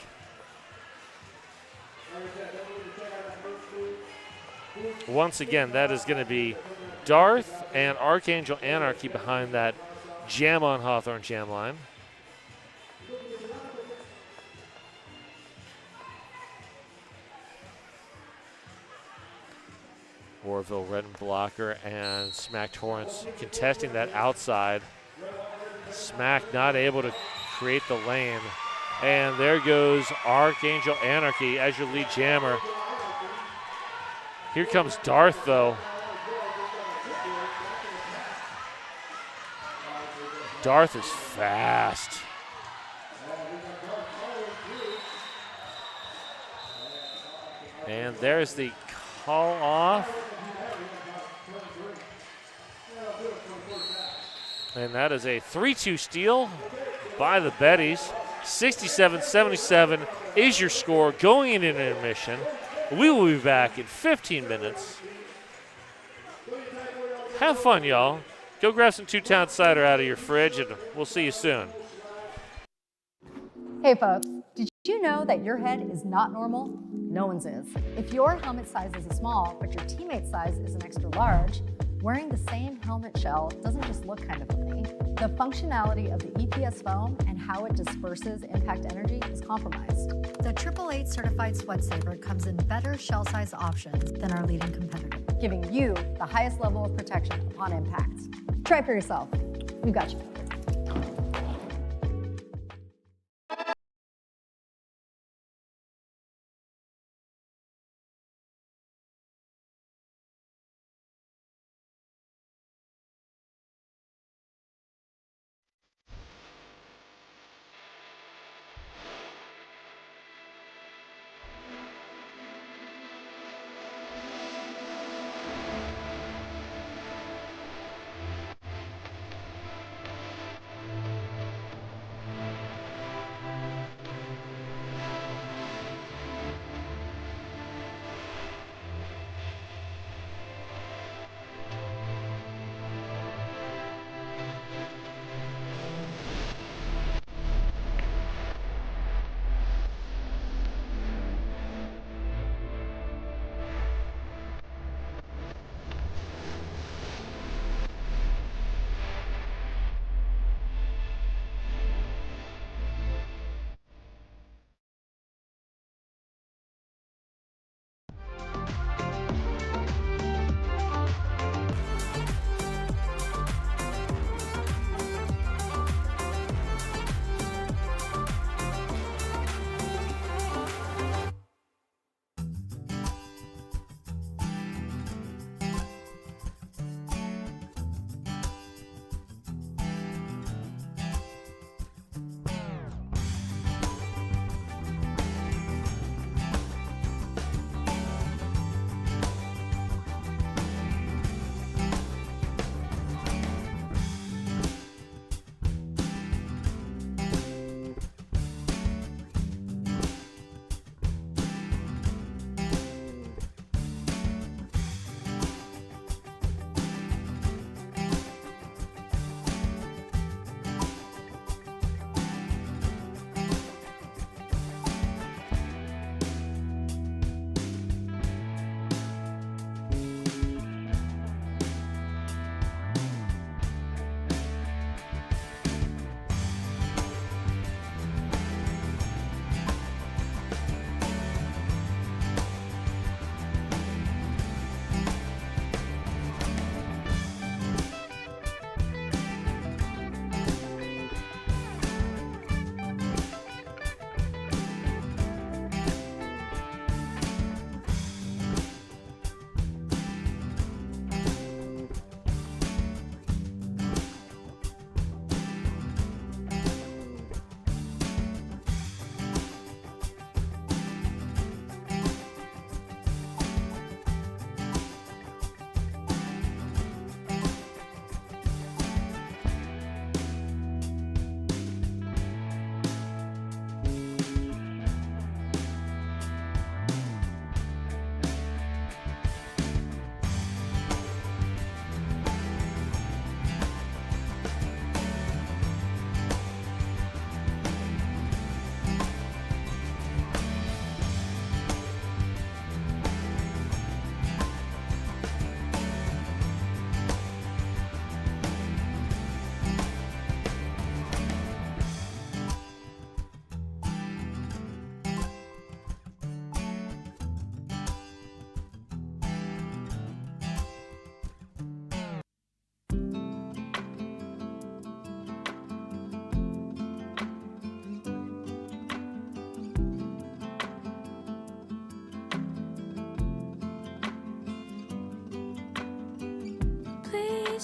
Once again, that is going to be Darth and Archangel Anarchy behind that Jam on Hawthorne jam line. Orville, Redden Blocker, and Smack Torrance contesting that outside. Smack not able to create the lane. And there goes Archangel Anarchy as your lead jammer. Here comes Darth, though. Darth is fast. And there's the call off. And that is a 3-2 steal by the Betties. 67-77 is your score going into intermission. We will be back in 15 minutes. Have fun, y'all. Go grab some Two-Town cider out of your fridge, and we'll see you soon. Hey folks, did you know that your head is not normal? No one's is. If your helmet size is a small, but your teammate's size is an extra large, wearing the same helmet shell doesn't just look kind of funny. The functionality of the EPS foam and how it disperses impact energy is compromised. The 888 certified sweat saver comes in better shell size options than our leading competitor, giving you the highest level of protection upon impact. Try it for yourself. We've got you covered.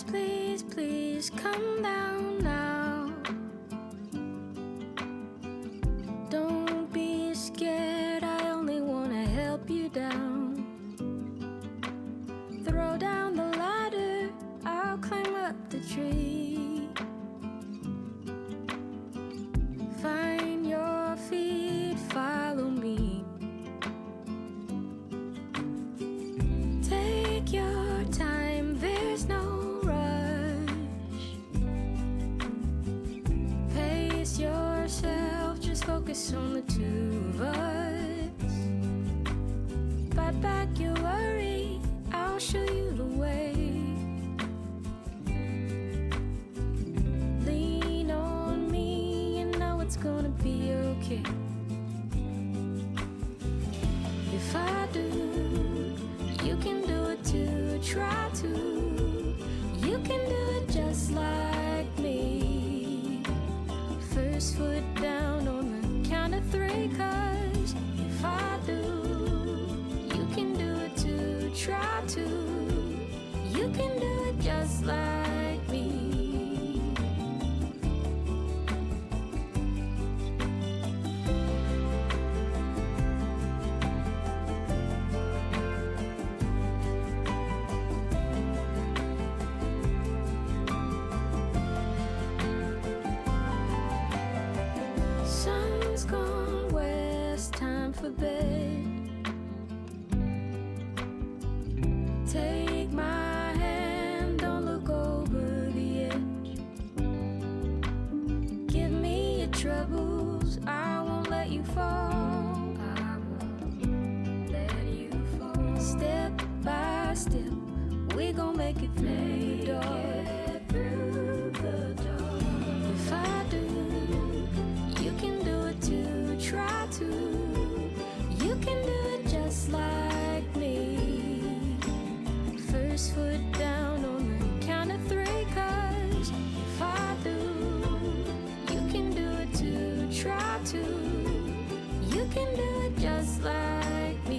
Please, please, please come down now. Don't be scared, I only wanna help you down. Throw down the ladder, I'll climb up the tree. Find your feet, follow me. Take your time, there's no rush. Pace yourself, just focus on the two of us. Fight back your worry, I'll show you the way. Lean on me, you know it's gonna be okay. If I do, you can do it too. Try to, you can do it just like me. First foot down on the count of three, 'cause if I do, you can do it too. Try to, you can do it just like me. Sun's gone west, time for bed. Take my hand, don't look over the edge. Give me your troubles, I won't let you fall. I won't let you fall. Step by step, we gon' make it through the door. If I do, you can do it too. Try to, you can do it just like me. First foot down on the count of three, 'cause if I do, you can do it too. Try to, you can do it just like me.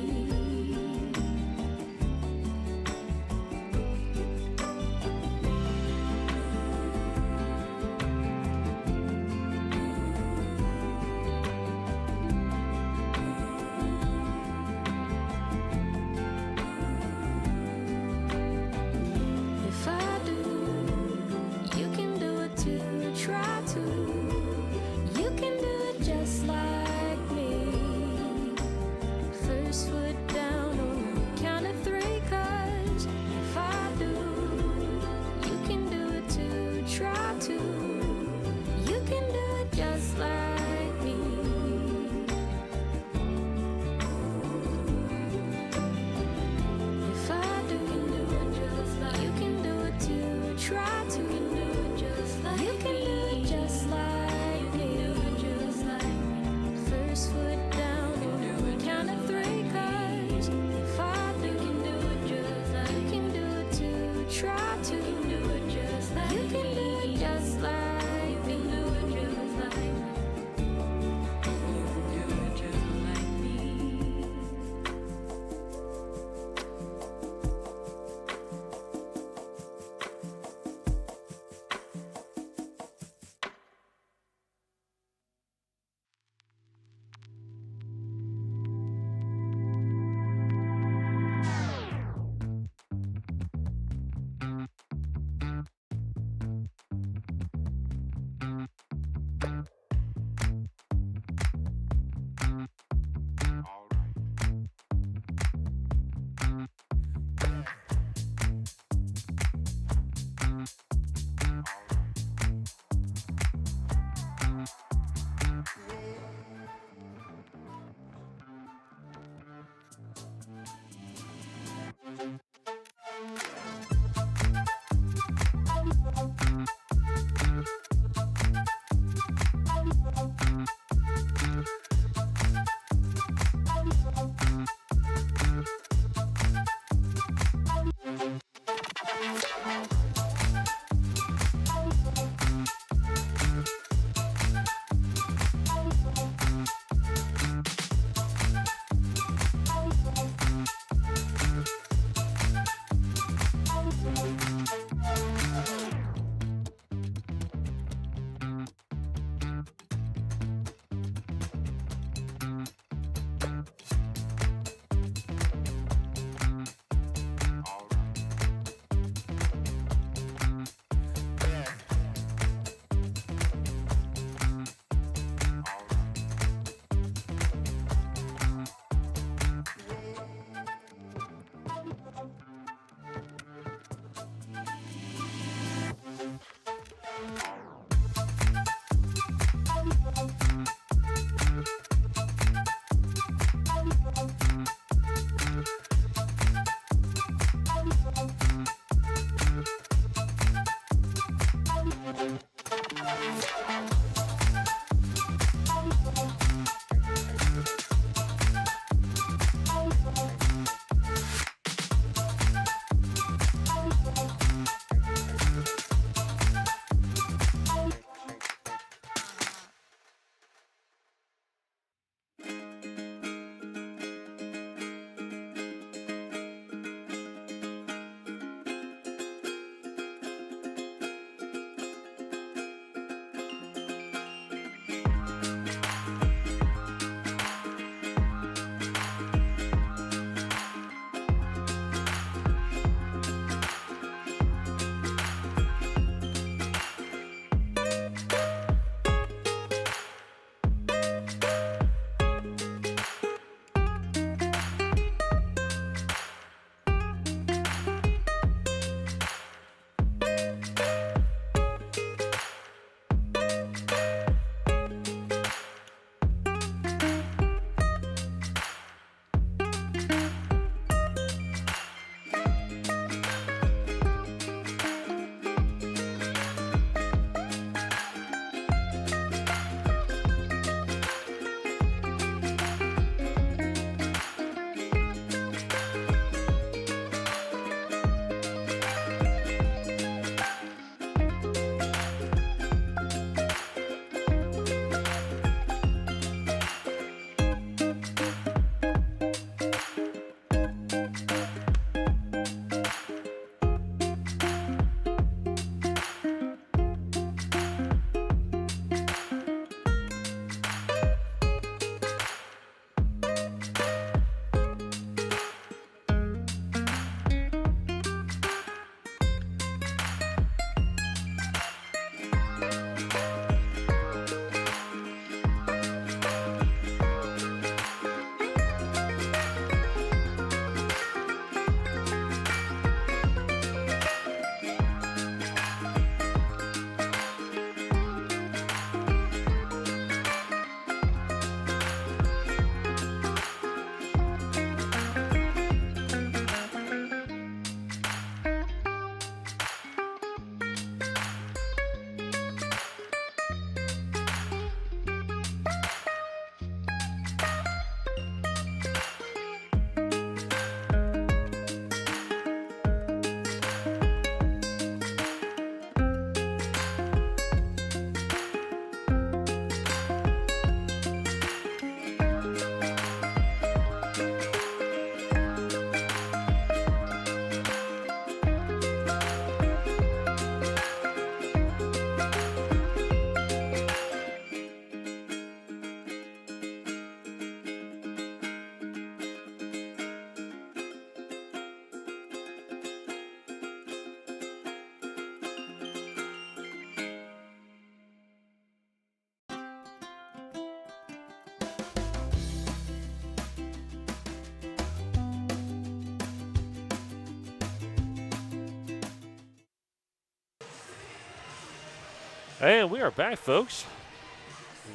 And we are back, folks.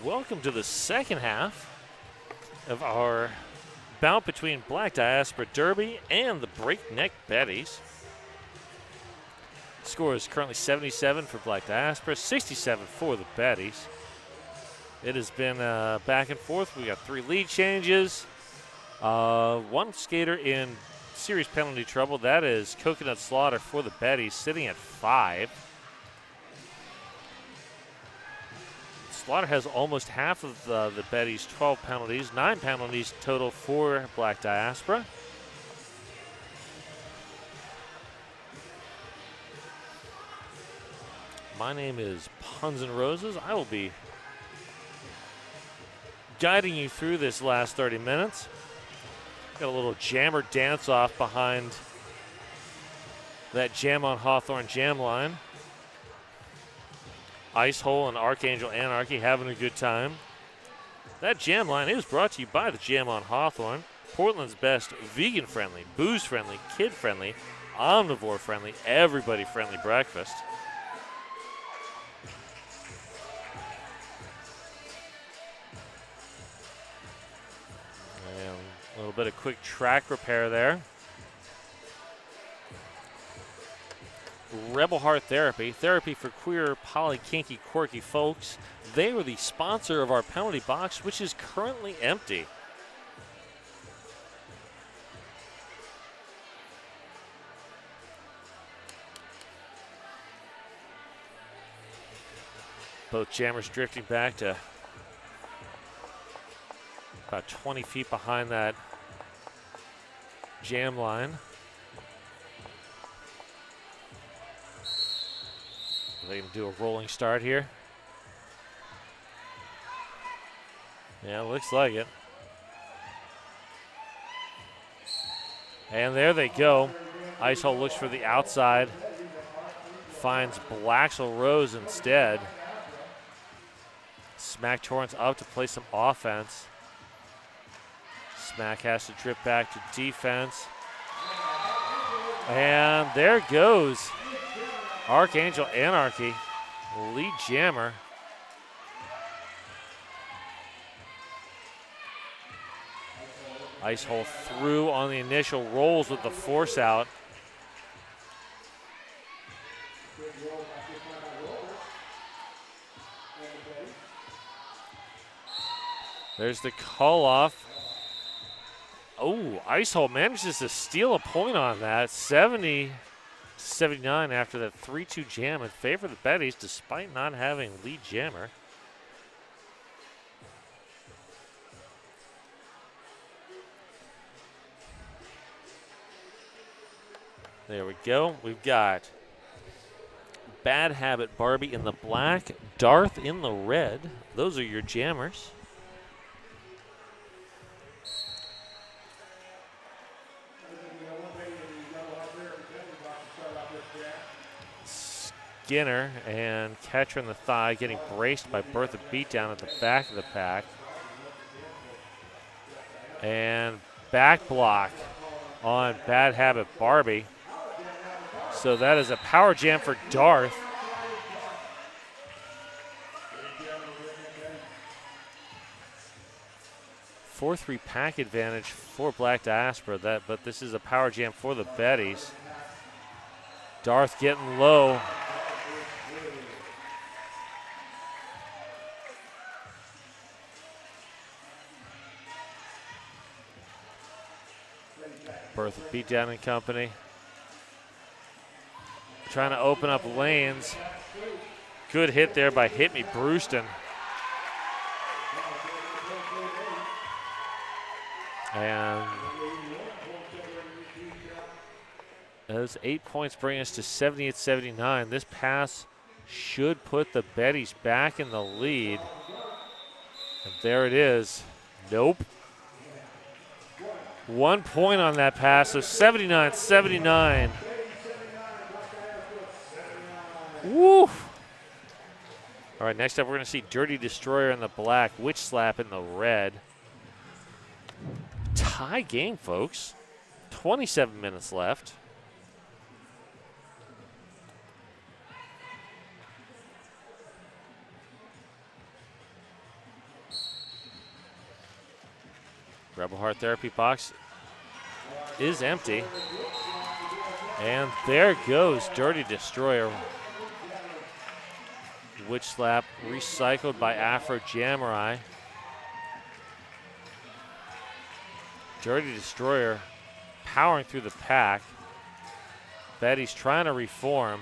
Welcome to the second half of our bout between Black Diaspora Derby and the Breakneck Betties. Score is currently 77 for Black Diaspora, 67 for the Betties. It has been back and forth. We got 3 lead changes. One skater in serious penalty trouble. That is Coconut Slaughter for the Betties, sitting at 5. Slaughter has almost half of the Betties' 12 penalties, 9 penalties total for Black Diaspora. My name is Puns and Roses. I will be guiding you through this last 30 minutes. Got a little jammer dance-off behind that Jam on Hawthorne jam line. Ice Hole and Archangel Anarchy having a good time. That jam line is brought to you by the Jam on Hawthorne, Portland's best vegan-friendly, booze-friendly, kid-friendly, omnivore-friendly, everybody-friendly breakfast. And a little bit of quick track repair there. Rebel Heart Therapy, therapy for queer, poly, kinky, quirky folks. They were the sponsor of our penalty box, which is currently empty. Both jammers drifting back to about 20 feet behind that jam line. They can do a rolling start here. Yeah, looks like it. And there they go. Ice Hole looks for the outside. Finds Blaxel Rose instead. Smack Torrance up to play some offense. Smack has to drip back to defense. And there goes Archangel Anarchy, lead jammer. Ice Hole through on the initial rolls with the force out. There's the call off. Oh, Ice Hole manages to steal a point on that. 70-79 after that 3-2 jam in favor of the Betties, despite not having lead jammer. There we go. We've got Bad Habit Barbie in the black, Darth in the red. Those are your jammers. Skinner and catcher in the thigh, getting braced by Bertha Beatdown at the back of the pack. And back block on Bad Habit Barbie. So that is a power jam for Darth. Four-3 pack advantage for Black Diaspora, but this is a power jam for the Betties. Darth getting low. Bertha Beatdown and company. Trying to open up lanes. Good hit there by Hit Me Brewston. And those 8 points bring us to 78-79. This pass should put the Betties back in the lead. And there it is. Nope. 1 point on that pass, so 79-79. Woo! All right, next up we're going to see Dirty Destroyer in the black, Witch Slap in the red. Tie game, folks. 27 minutes left. Rebel Heart Therapy box is empty. And there goes Dirty Destroyer. Witch Slap recycled by Afro Jamurai. Dirty Destroyer powering through the pack. Betty's trying to reform.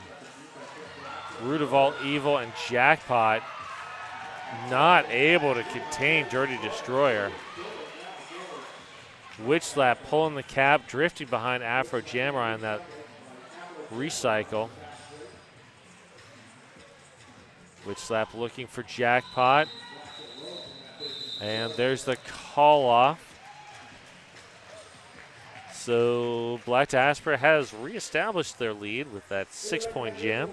Root of All Evil and Jackpot not able to contain Dirty Destroyer. Witch Slap pulling the cap, drifting behind Afro Jamurai on that recycle. Witch Slap looking for Jackpot. And there's the call off. So Black Diaspora has reestablished their lead with that 6-point jam.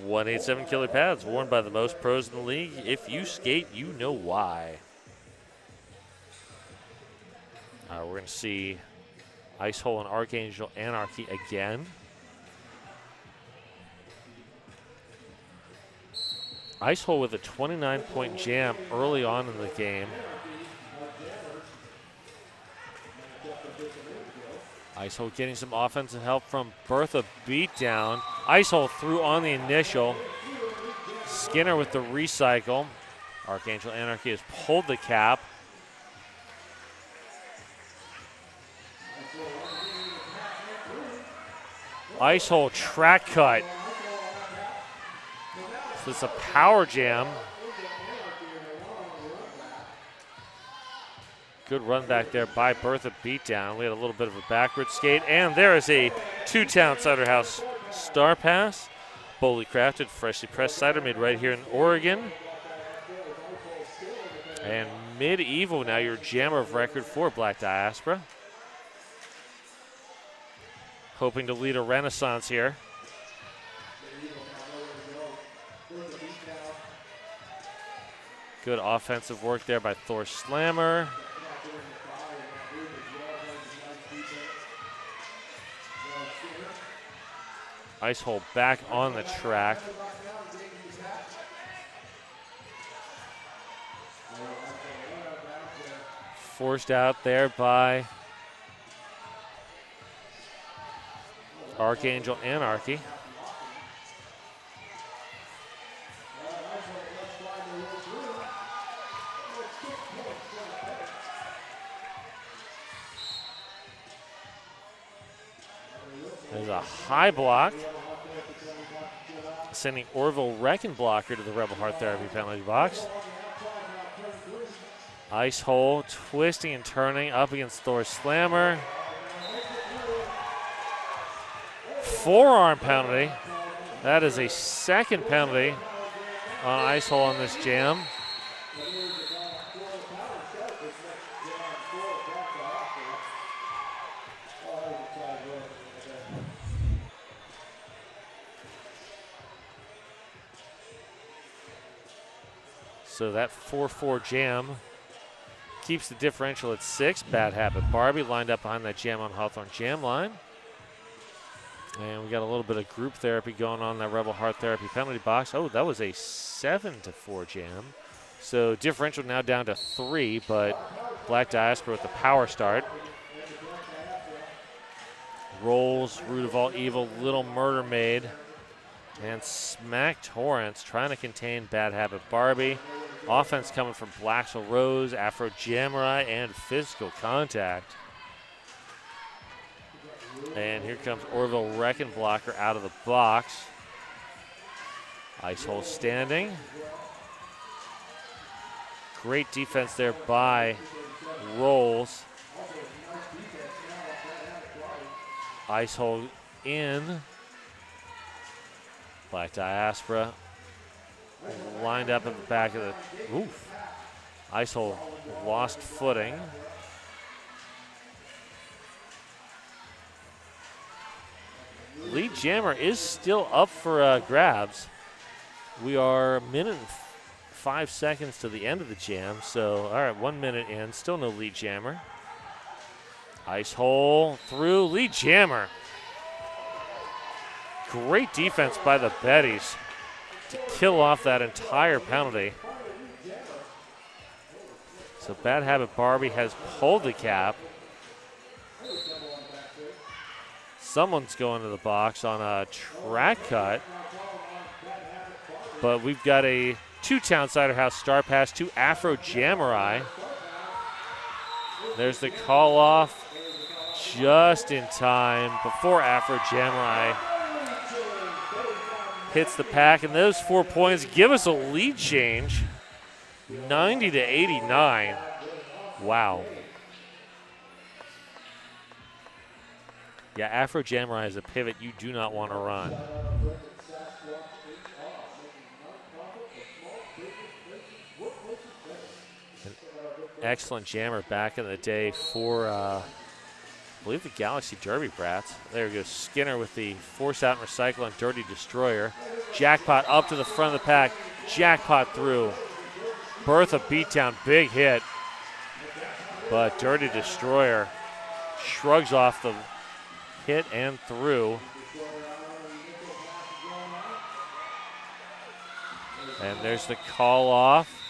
187 killer pads worn by the most pros in the league. If you skate, you know why. We're going to see Ice Hole and Archangel Anarchy again. Ice Hole with a 29-point jam early on in the game. Ice Hole getting some offensive help from Bertha Beatdown. Ice Hole through on the initial. Skinner with the recycle. Archangel Anarchy has pulled the cap. Ice Hole track cut. So it's a power jam. Good run back there by Bertha Beatdown. We had a little bit of a backward skate. And there is a two-town Cider House Star Pass. Boldly crafted, freshly pressed cider made right here in Oregon. And Medieval now your jammer of record for Black Diaspora. Hoping to lead a renaissance here. Good offensive work there by Thor Slammer. Ice Hole back on the track. Forced out there by Archangel Anarchy. There's a high block, sending Orville Reckenblocker to the Rebel Heart Therapy penalty box. Ice Hole twisting and turning up against Thor Slammer. Forearm penalty. That is a second penalty on Ice Hole on this jam. So that 4-4 jam keeps the differential at 6. Bad Habit Barbie lined up behind that jam on Hawthorne jam line. And we got a little bit of group therapy going on in that Rebel Heart Therapy penalty box. Oh, that was a 7-4 jam. So differential now down to 3, but Black Diaspora with the power start. Rolls, Root of All Evil, Little Murder Maid, and Smack Torrance trying to contain Bad Habit Barbie. Offense coming from Blaxel Rose, Afro Jamurai, and Physical Contact. And here comes Orville Reckenblocker out of the box. Ice Hole standing. Great defense there by Rolls. Ice Hole in. Black Diaspora lined up at the back of the, oof. Ice Hole lost footing. Lead jammer is still up for grabs. We are a minute and 5 seconds to the end of the jam. So, all right, 1 minute in, still no lead jammer. Ice Hole through, lead jammer. Great defense by the Betties to kill off that entire penalty. So Bad Habit Barbie has pulled the cap. Someone's going to the box on a track cut. But we've got a 2-town Cider House star pass to Afro Jamurai. There's the call off just in time before Afro Jamurai hits the pack. And those 4 points give us a lead change, 90 to 89. Wow. Yeah, Afro Jamurai is a pivot you do not want to run. An excellent jammer back in the day for, I believe, the Galaxy Derby Brats. There goes Skinner with the force out and recycle on Dirty Destroyer. Jackpot up to the front of the pack. Jackpot through. Bertha beatdown, big hit. But Dirty Destroyer shrugs off the hit and through. And there's the call off.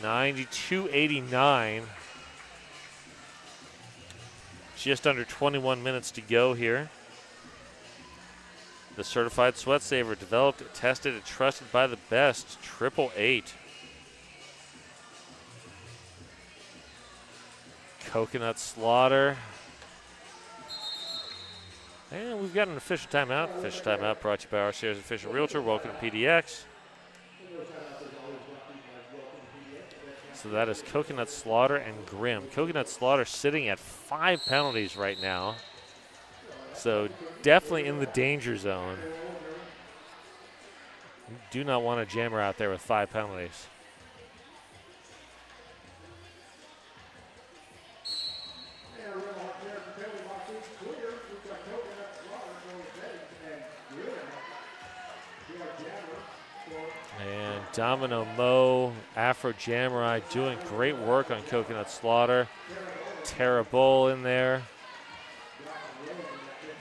92-89. Just under 21 minutes to go here. The certified sweat saver, developed, tested, and trusted by the best. 888. Coconut Slaughter. And we've got an official timeout. Official timeout brought to you by our Sears Official Realtor. Welcome to PDX. So that is Coconut Slaughter and Grimm. Coconut Slaughter sitting at 5 penalties right now. So definitely in the danger zone. You do not want a jammer out there with 5 penalties. And Domino Mo, Afro Jamurai doing great work on Coconut Slaughter. Terrible in there.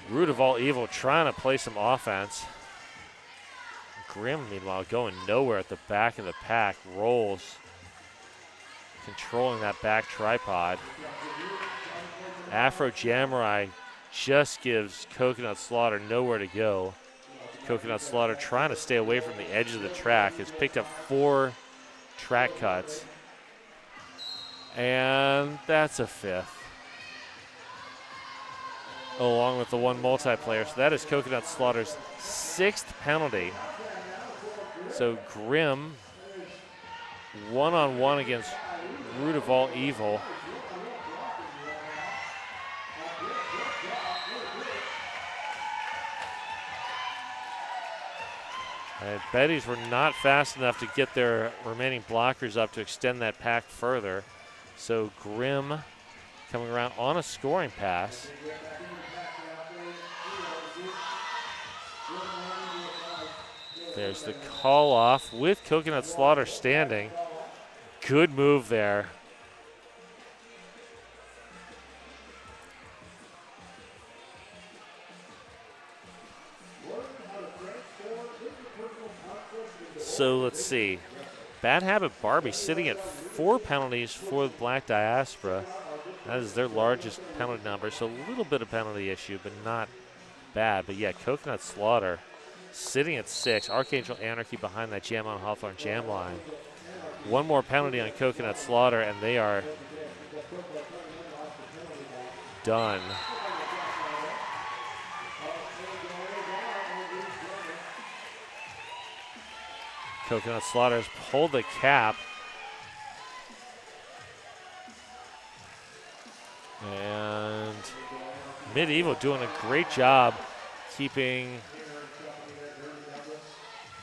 Root of All Evil trying to play some offense. Grimm, meanwhile, going nowhere at the back of the pack. Rolls, controlling that back tripod. Afro Jamurai just gives Coconut Slaughter nowhere to go. Coconut Slaughter trying to stay away from the edge of the track. Has picked up 4 track cuts. And that's a 5th. Along with the 1 multiplayer. So that is Coconut Slaughter's 6th penalty. So Grimm, one-on-one against Root of All Evil. And Betties were not fast enough to get their remaining blockers up to extend that pack further. So Grimm coming around on a scoring pass. There's the call off with Coconut Slaughter standing. Good move there. So let's see. Bad Habit Barbie sitting at 4 penalties for the Black Diaspora. That is their largest penalty number, so a little bit of penalty issue, but not bad. But yeah, Coconut Slaughter sitting at 6. Archangel Anarchy behind that Jam on Hawthorne jam line. 1 more penalty on Coconut Slaughter, and they are done. Coconut Slaughter has pulled the cap. And Medieval doing a great job keeping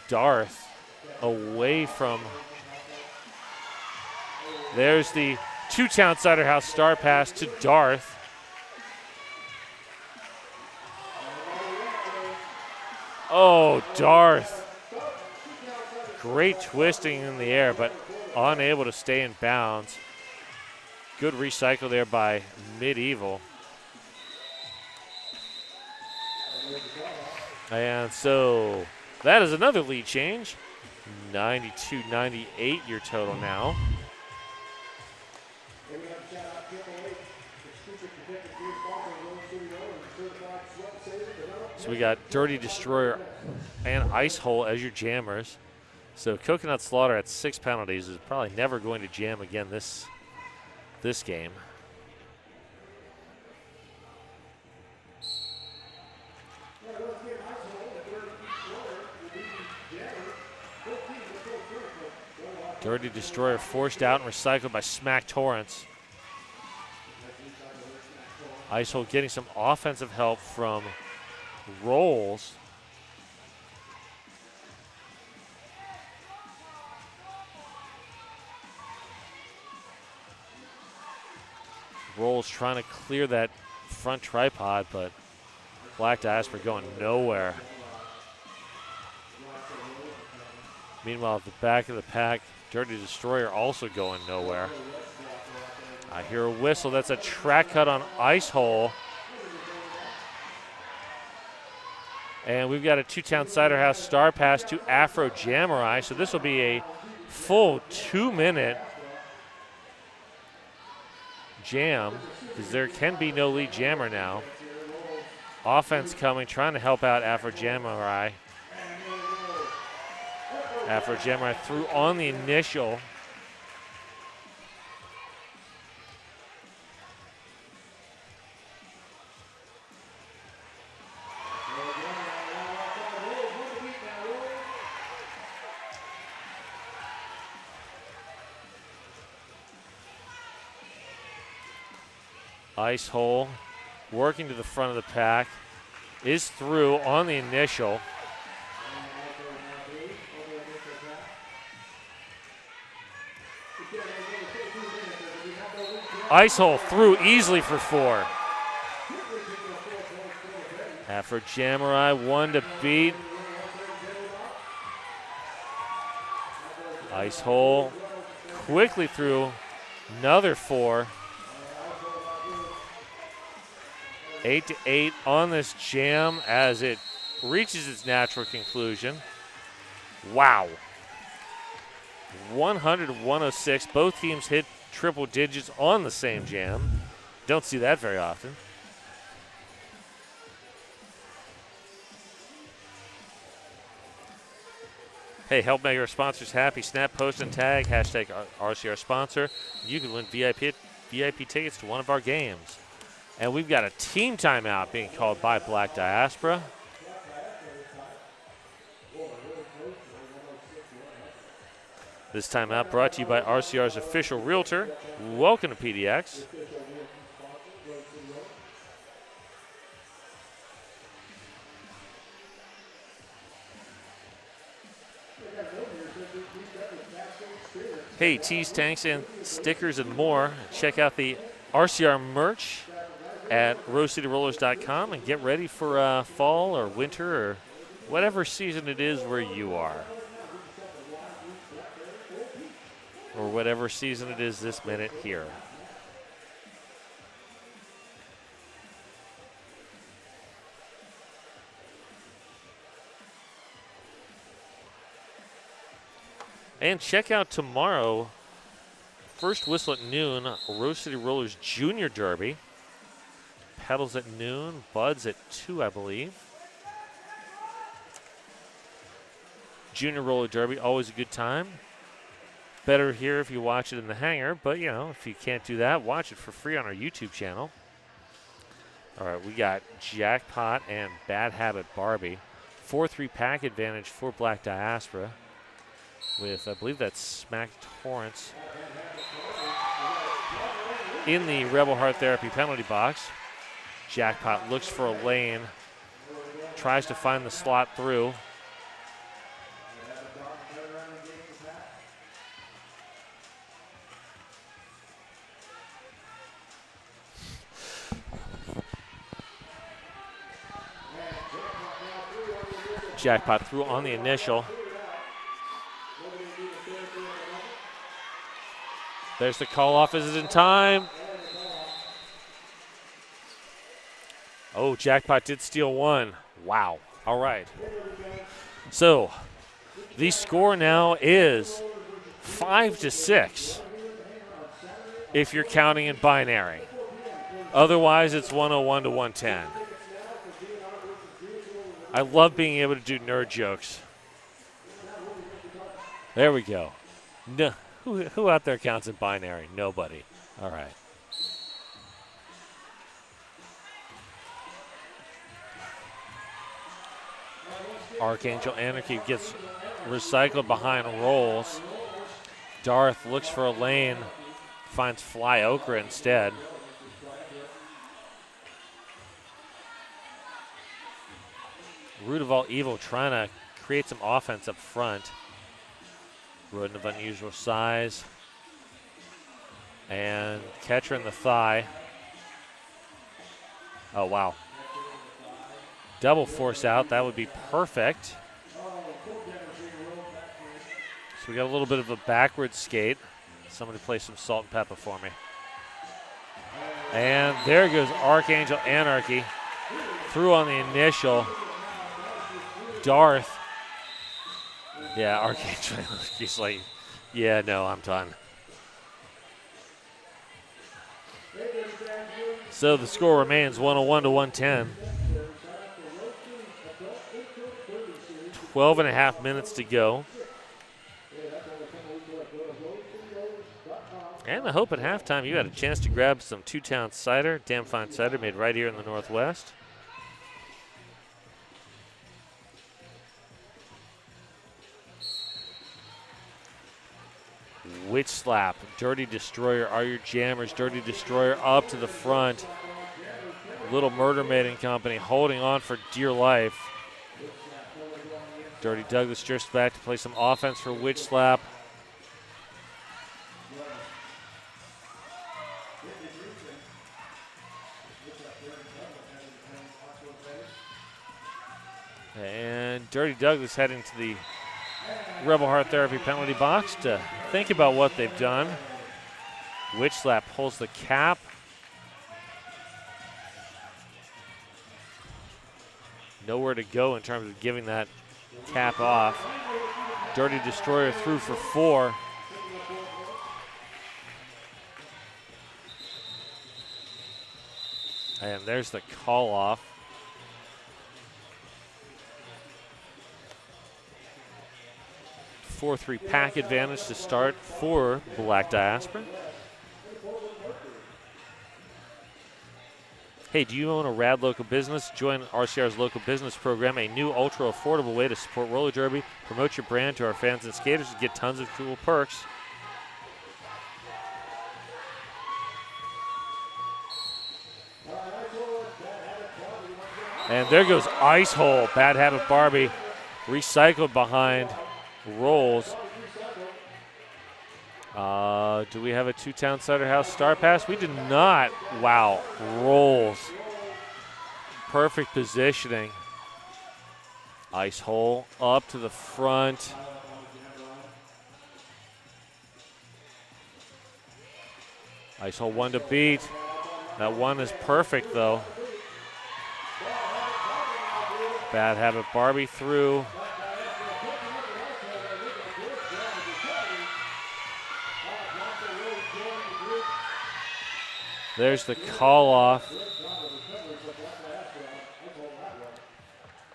Darth away from. There's the 2-town Cider House star pass to Darth. Oh, Darth. Great twisting in the air, but unable to stay in bounds. Good recycle there by Medieval. And so that is another lead change. 92-98 your total now. So we got Dirty Destroyer and Ice Hole as your jammers. So Coconut Slaughter at 6 penalties is probably never going to jam again this game. Dirty Destroyer forced out and recycled by Smack Torrance. Icehole getting some offensive help from Rolls. Rolls trying to clear that front tripod, but Black Diaspora going nowhere. Meanwhile, at the back of the pack, Dirty Destroyer also going nowhere. I hear a whistle. That's a track cut on Ice Hole. And we've got a two-town Cider House star pass to Afro Jamurai. So this will be a full 2-minute jam, because there can be no lead jammer now. Offense coming, trying to help out Afro Jamurai. Afro Jamurai threw on the initial. Ice Hole working to the front of the pack, is through on the initial. Ice Hole through easily for 4. Afro Jamurai, 1 to beat. Ice Hole quickly through another 4. 8-8 on this jam as it reaches its natural conclusion. Wow. 100-106. Both teams hit triple digits on the same jam. Don't see that very often. Hey, help make our sponsors happy. Snap, post, and tag. Hashtag RCR sponsor. You can win VIP tickets to one of our games. And we've got a team timeout being called by Black Diaspora. This timeout brought to you by RCR's official realtor. Welcome to PDX. Hey, tees, tanks, and stickers and more. Check out the RCR merch at rosecityrollers.com and get ready for fall or winter or whatever season it is where you are. Or whatever season it is this minute here. And check out tomorrow, first whistle at noon, Rose City Rollers Junior Derby. Pedals at noon, Buds at 2, I believe. Junior Roller Derby, always a good time. Better here if you watch it in the hangar, but, you know, if you can't do that, watch it for free on our YouTube channel. All right, we got Jackpot and Bad Habit Barbie. 4-3 pack advantage for Black Diaspora with, I believe that's Smack Torrance in the Rebel Heart Therapy penalty box. Jackpot looks for a lane, tries to find the slot through. Jackpot through on the initial. There's the call off. Is it in time? Oh, Jackpot did steal 1. Wow. All right. So The score now is 5-6 if you're counting in binary. Otherwise, it's 101 to 110. I love being able to do nerd jokes. There we go. No, who out there counts in binary? Nobody. All right. Archangel Anarchy gets recycled behind rolls. Darth looks for a lane, finds Fly Okra instead. Root of All Evil trying to create some offense up front. Rodent of unusual size. And catcher in the thigh. Oh, wow. Double force out, that would be perfect. So we got a little bit of a backward skate. Somebody play some Salt and Pepper for me. And there goes Archangel Anarchy. Through on the initial. Darth. Yeah, Archangel Anarchy's like, yeah, no, I'm done. So the score remains 101 to 110. 12 and a half minutes to go. And I hope at halftime you had a chance to grab some Two-Town cider, damn fine cider made right here in the Northwest. Witch Slap, Dirty Destroyer are your jammers. Dirty Destroyer up to the front. Little Murder Maiden Company holding on for dear life. Dirty Douglas drifts back to play some offense for Witch Slap. And Dirty Douglas heading to the Rebel Heart Therapy penalty box to think about what they've done. Witch Slap pulls the cap. Nowhere to go in terms of giving that cap off. Dirty Destroyer through for 4. And there's the call off. 4-3 pack advantage to start for Black Diaspora. Hey, do you own a rad local business? Join RCR's local business program, a new ultra affordable way to support roller derby. Promote your brand to our fans and skaters and get tons of cool perks. And there goes Ice Hole. Bad Habit Barbie recycled behind rolls. Do we have a Two-Town Cider House star pass? We do not. Wow, rolls. Perfect positioning. Ice Hole up to the front. Ice Hole 1 to beat. That 1 is perfect though. Bad Habit Barbie through. There's the call off.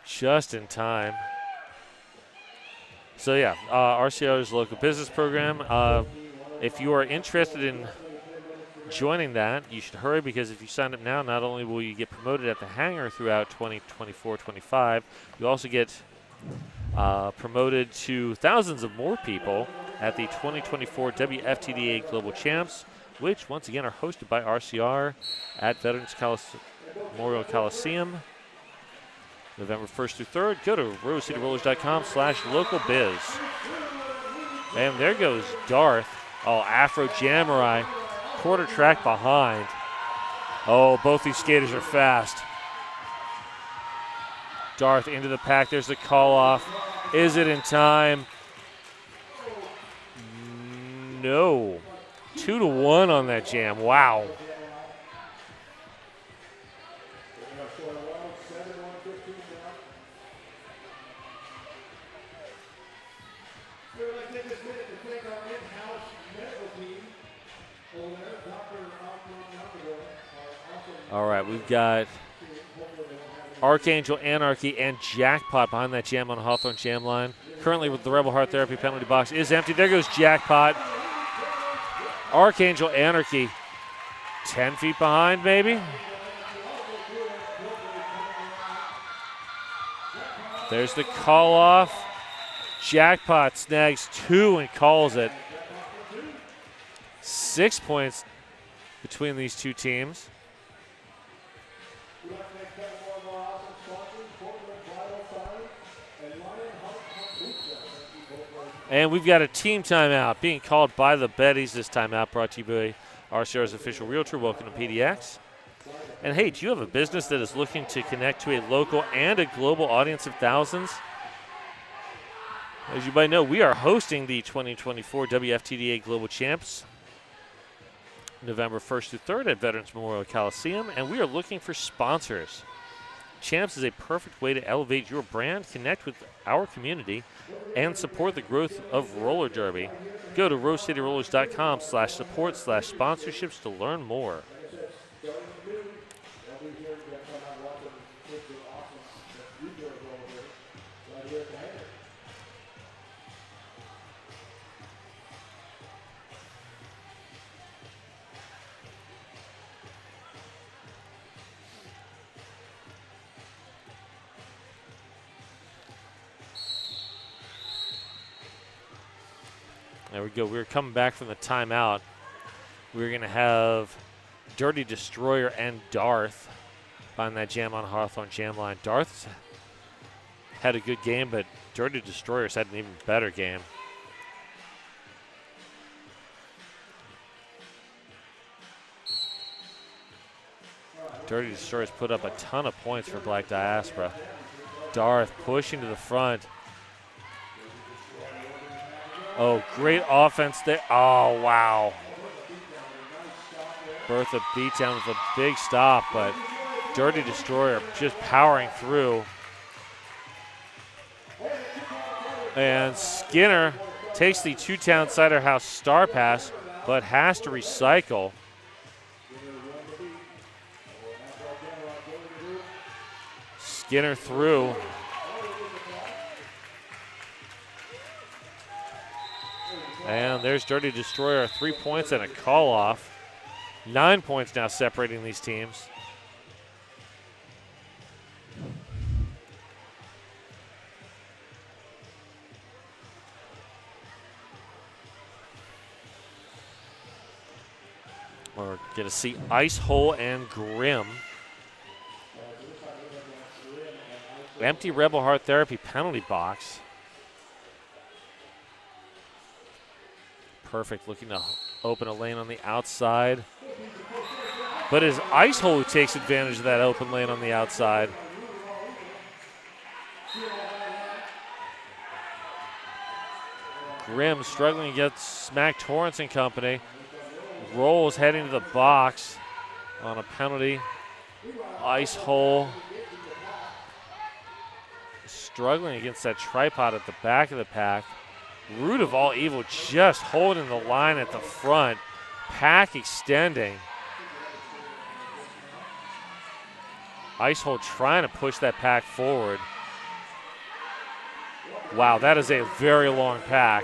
Just in time. So yeah, RCR's local business program. If you are interested in joining that, you should hurry, because if you sign up now, not only will you get promoted at the hangar throughout 2024-25, you also get promoted to thousands of more people at the 2024 WFTDA Global Champs, which once again are hosted by RCR at Veterans Memorial Coliseum, November 1st through 3rd. Go to rosecityrollers.com/localbiz. And there goes Darth. Oh, Afro Jamurai, quarter track behind. Oh, both these skaters are fast. Darth into the pack. There's the call off. Is it in time? No. 2-1 on that jam. Wow. All right, we've got Archangel, Anarchy, and Jackpot behind that jam on Hawthorne jam line. Currently with the Rebel Heart Therapy penalty box is empty. There goes Jackpot. Archangel, Anarchy, 10 feet behind maybe. There's the call off. Jackpot snags 2 and calls it. 6 points between these two teams. And we've got a team timeout being called by the Betties. This timeout brought to you by RCR's official realtor. Welcome to PDX. And hey, do you have a business that is looking to connect to a local and a global audience of thousands? As you might know, we are hosting the 2024 WFTDA Global Champs November 1st through 3rd at Veterans Memorial Coliseum, and we are looking for sponsors. Champs is a perfect way to elevate your brand, connect with our community, and support the growth of roller derby. Go to rosecityrollers.com/support/sponsorships to learn more. There we go. We're coming back from the timeout. We're going to have Dirty Destroyer and Darth on that jam on Hawthorne jam line. Darth's had a good game, but Dirty Destroyer's had an even better game. Dirty Destroyer's put up a ton of points for Black Diaspora. Darth pushing to the front. Oh, great offense there. Oh, wow. Bertha beat down with a big stop, but Dirty Destroyer just powering through. And Skinner takes the two-town Cider House star pass, but has to recycle. Skinner through. And there's Dirty Destroyer, 3 points and a call off. 9 points now separating these teams. We're going to see Ice Hole and Grim. Empty Rebel Heart Therapy penalty box. Perfect, looking to open a lane on the outside. But it's Ice Hole who takes advantage of that open lane on the outside. Grimm struggling against Smack Torrance and company. Rolls heading to the box on a penalty. Ice Hole struggling against that tripod at the back of the pack. Root of all evil just holding the line at the front. Pack extending. Ice Hole trying to push that pack forward. Wow, that is a very long pack.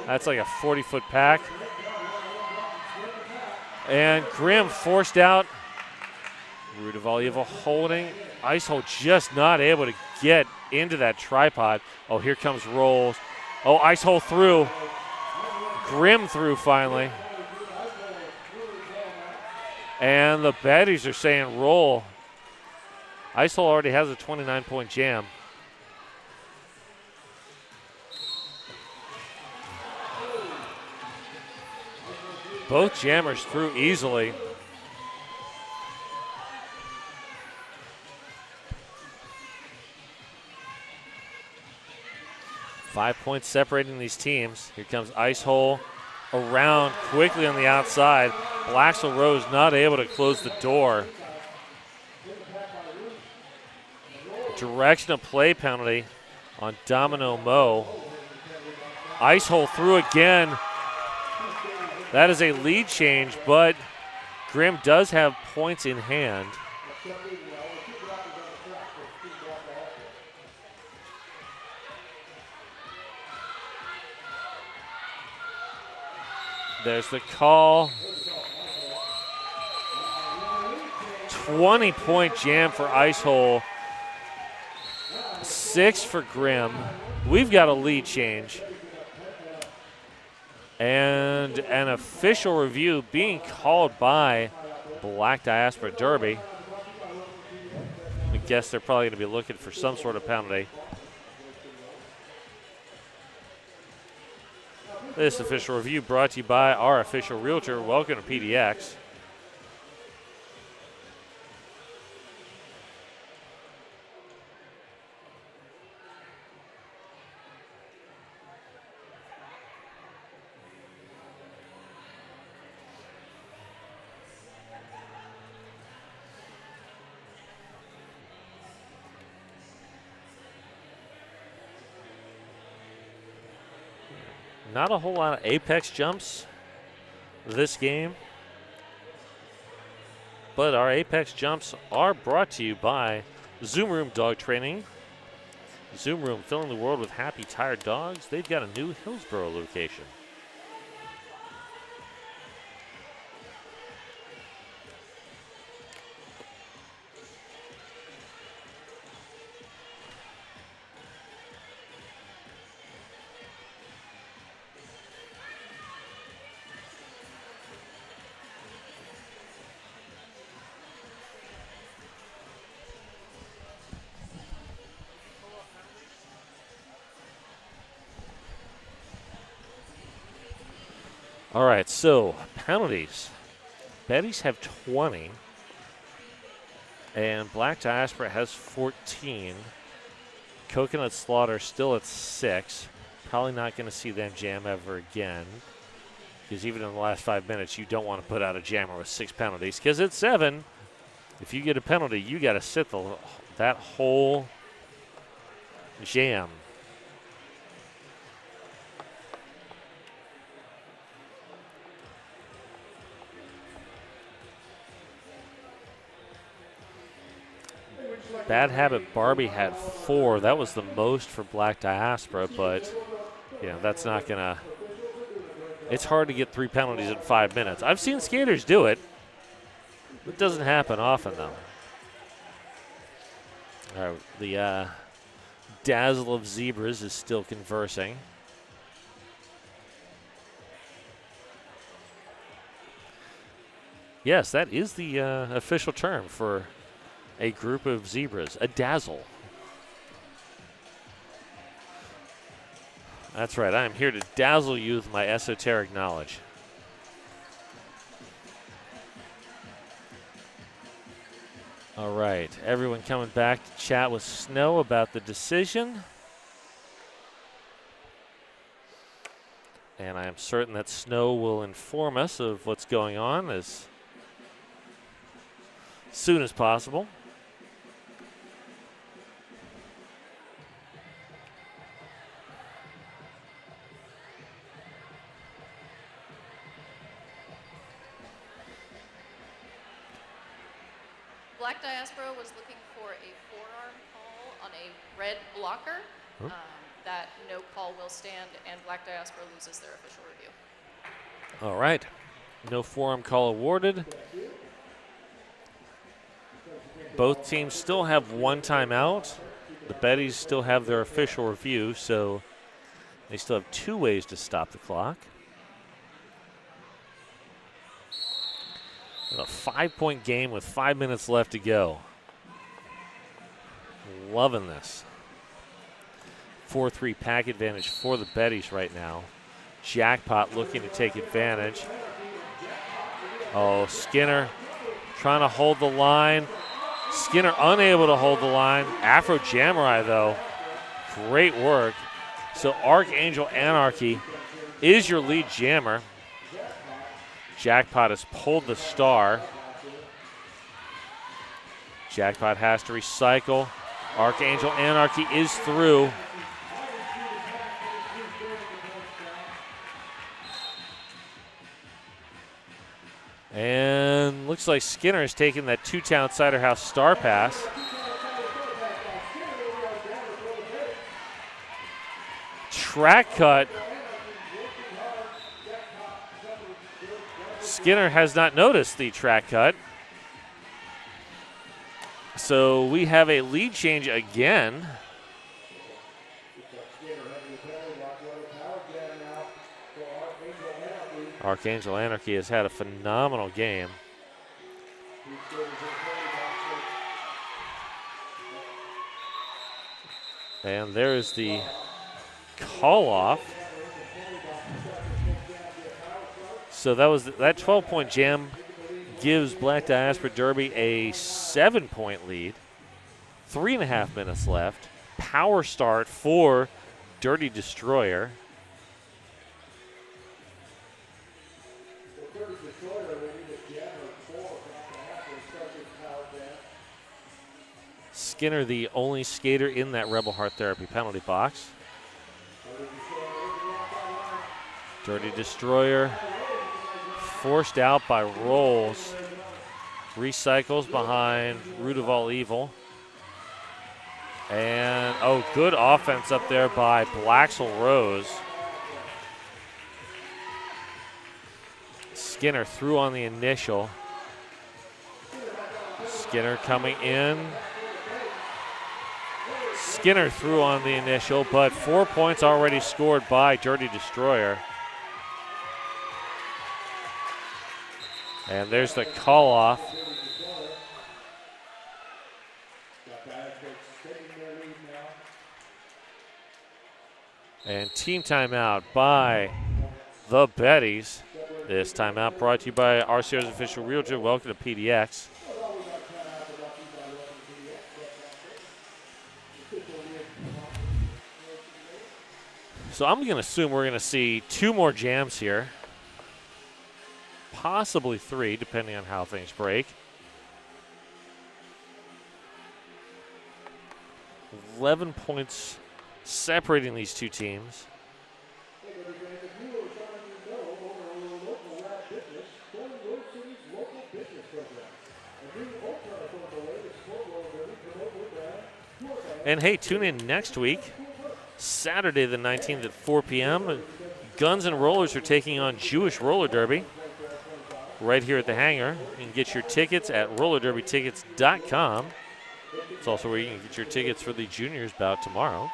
That's like a 40-foot pack. And Grimm forced out. Root of all evil holding. Ice Hole just not able to get into that tripod. Oh, here comes Rolls. Oh, Ice Hole through. Grimm through finally. And the Betties are saying roll. Ice Hole already has a 29-point jam. Both jammers through easily. Five points separating these teams. Here comes Ice Hole around quickly on the outside. Blaxel Rose not able to close the door. Direction of play penalty on Domino Mo. Ice hole through again. That is a lead change, but Grimm does have points in hand. There's the call. 20-point jam for Ice hole. 6 for Grimm. We've got a lead change. And an official review being called by Black Diaspora Derby. I guess they're probably going to be looking for some sort of penalty. This official review brought to you by our official realtor. Welcome to PDX. Not a whole lot of apex jumps this game, but our apex jumps are brought to you by Zoom Room Dog Training. Zoom Room, filling the world with happy, tired dogs. They've got a new Hillsborough location. All right, so penalties. Betties have 20, and Black Diaspora has 14. Coconut Slaughter still at 6. Probably not going to see them jam ever again, because even in the last 5 minutes, you don't want to put out a jammer with 6 penalties, because at 7, if you get a penalty, you got to sit that whole jam. Bad Habit Barbie had 4. That was the most for Black Diaspora, but that's not going to – it's hard to get 3 penalties in 5 minutes. I've seen skaters do it. It doesn't happen often, though. All right, the Dazzle of Zebras is still conversing. Yes, that is the official term for a group of zebras, a dazzle. That's right, I am here to dazzle you with my esoteric knowledge. All right, everyone coming back to chat with Snow about the decision. And I am certain that Snow will inform us of what's going on as soon as possible. Black Diaspora was looking for a forearm call on a red blocker. That no call will stand, and Black Diaspora loses their official review. All right. No forearm call awarded. Both teams still have 1 timeout. The Betties still have their official review, so they still have 2 ways to stop the clock. A 5-point game with 5 minutes left to go. Loving this. 4-3 pack advantage for the Betties right now. Jackpot looking to take advantage. Oh, Skinner trying to hold the line. Skinner unable to hold the line. Afro Jamurai, though, great work. So Archangel Anarchy is your lead jammer. Jackpot has pulled the star. Jackpot has to recycle. Archangel Anarchy is through. looks like Skinner has taken that two-town Cider House star pass. Track cut. Skinner has not noticed the track cut. So we have a lead change again. Archangel Anarchy has had a phenomenal game. And there is the call off. So that 12-point jam gives Black Diaspora Derby a 7-point lead. 3.5 minutes left. Power start for Dirty Destroyer. Skinner, the only skater in that Rebel Heart Therapy penalty box. Dirty Destroyer forced out by Rolls. Recycles behind Root of All Evil. And, good offense up there by Blaxel Rose. Skinner threw on the initial. Skinner coming in. Skinner threw on the initial, but 4 points already scored by Dirty Destroyer. And there's the call off. And team timeout by the Betties. This timeout brought to you by RCR's official realtor. Welcome to PDX. So I'm going to assume we're going to see 2 more jams here. Possibly 3, depending on how things break. 11 points separating these two teams. And hey, tune in next week, Saturday the 19th at 4 p.m. Guns and Rollers are taking on Jewish Roller Derby right here at the hangar. You can get your tickets at rollerderbytickets.com. It's also where you can get your tickets for the juniors bout tomorrow.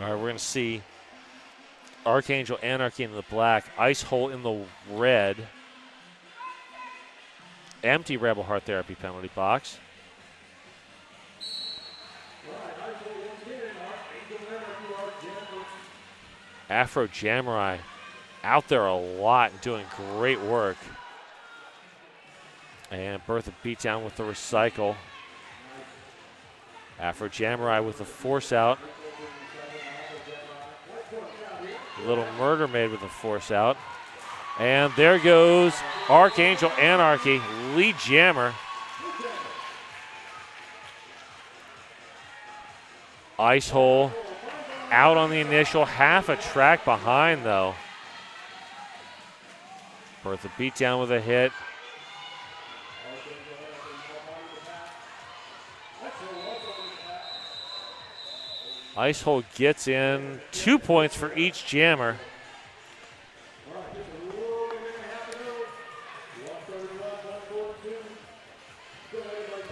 All right, we're going to see Archangel Anarchy in the black, Ice Hole in the red, empty Rebel Heart Therapy penalty box. Afro Jamurai out there a lot, doing great work. And Bertha Beatdown with the recycle. Afro Jamurai with the force out. Little Murder Maid with the force out. And there goes Archangel Anarchy, lead jammer. Ice Hole out on the initial, half a track behind though. Bertha Beatdown with a hit. Ice Hole gets in 2 points for each jammer.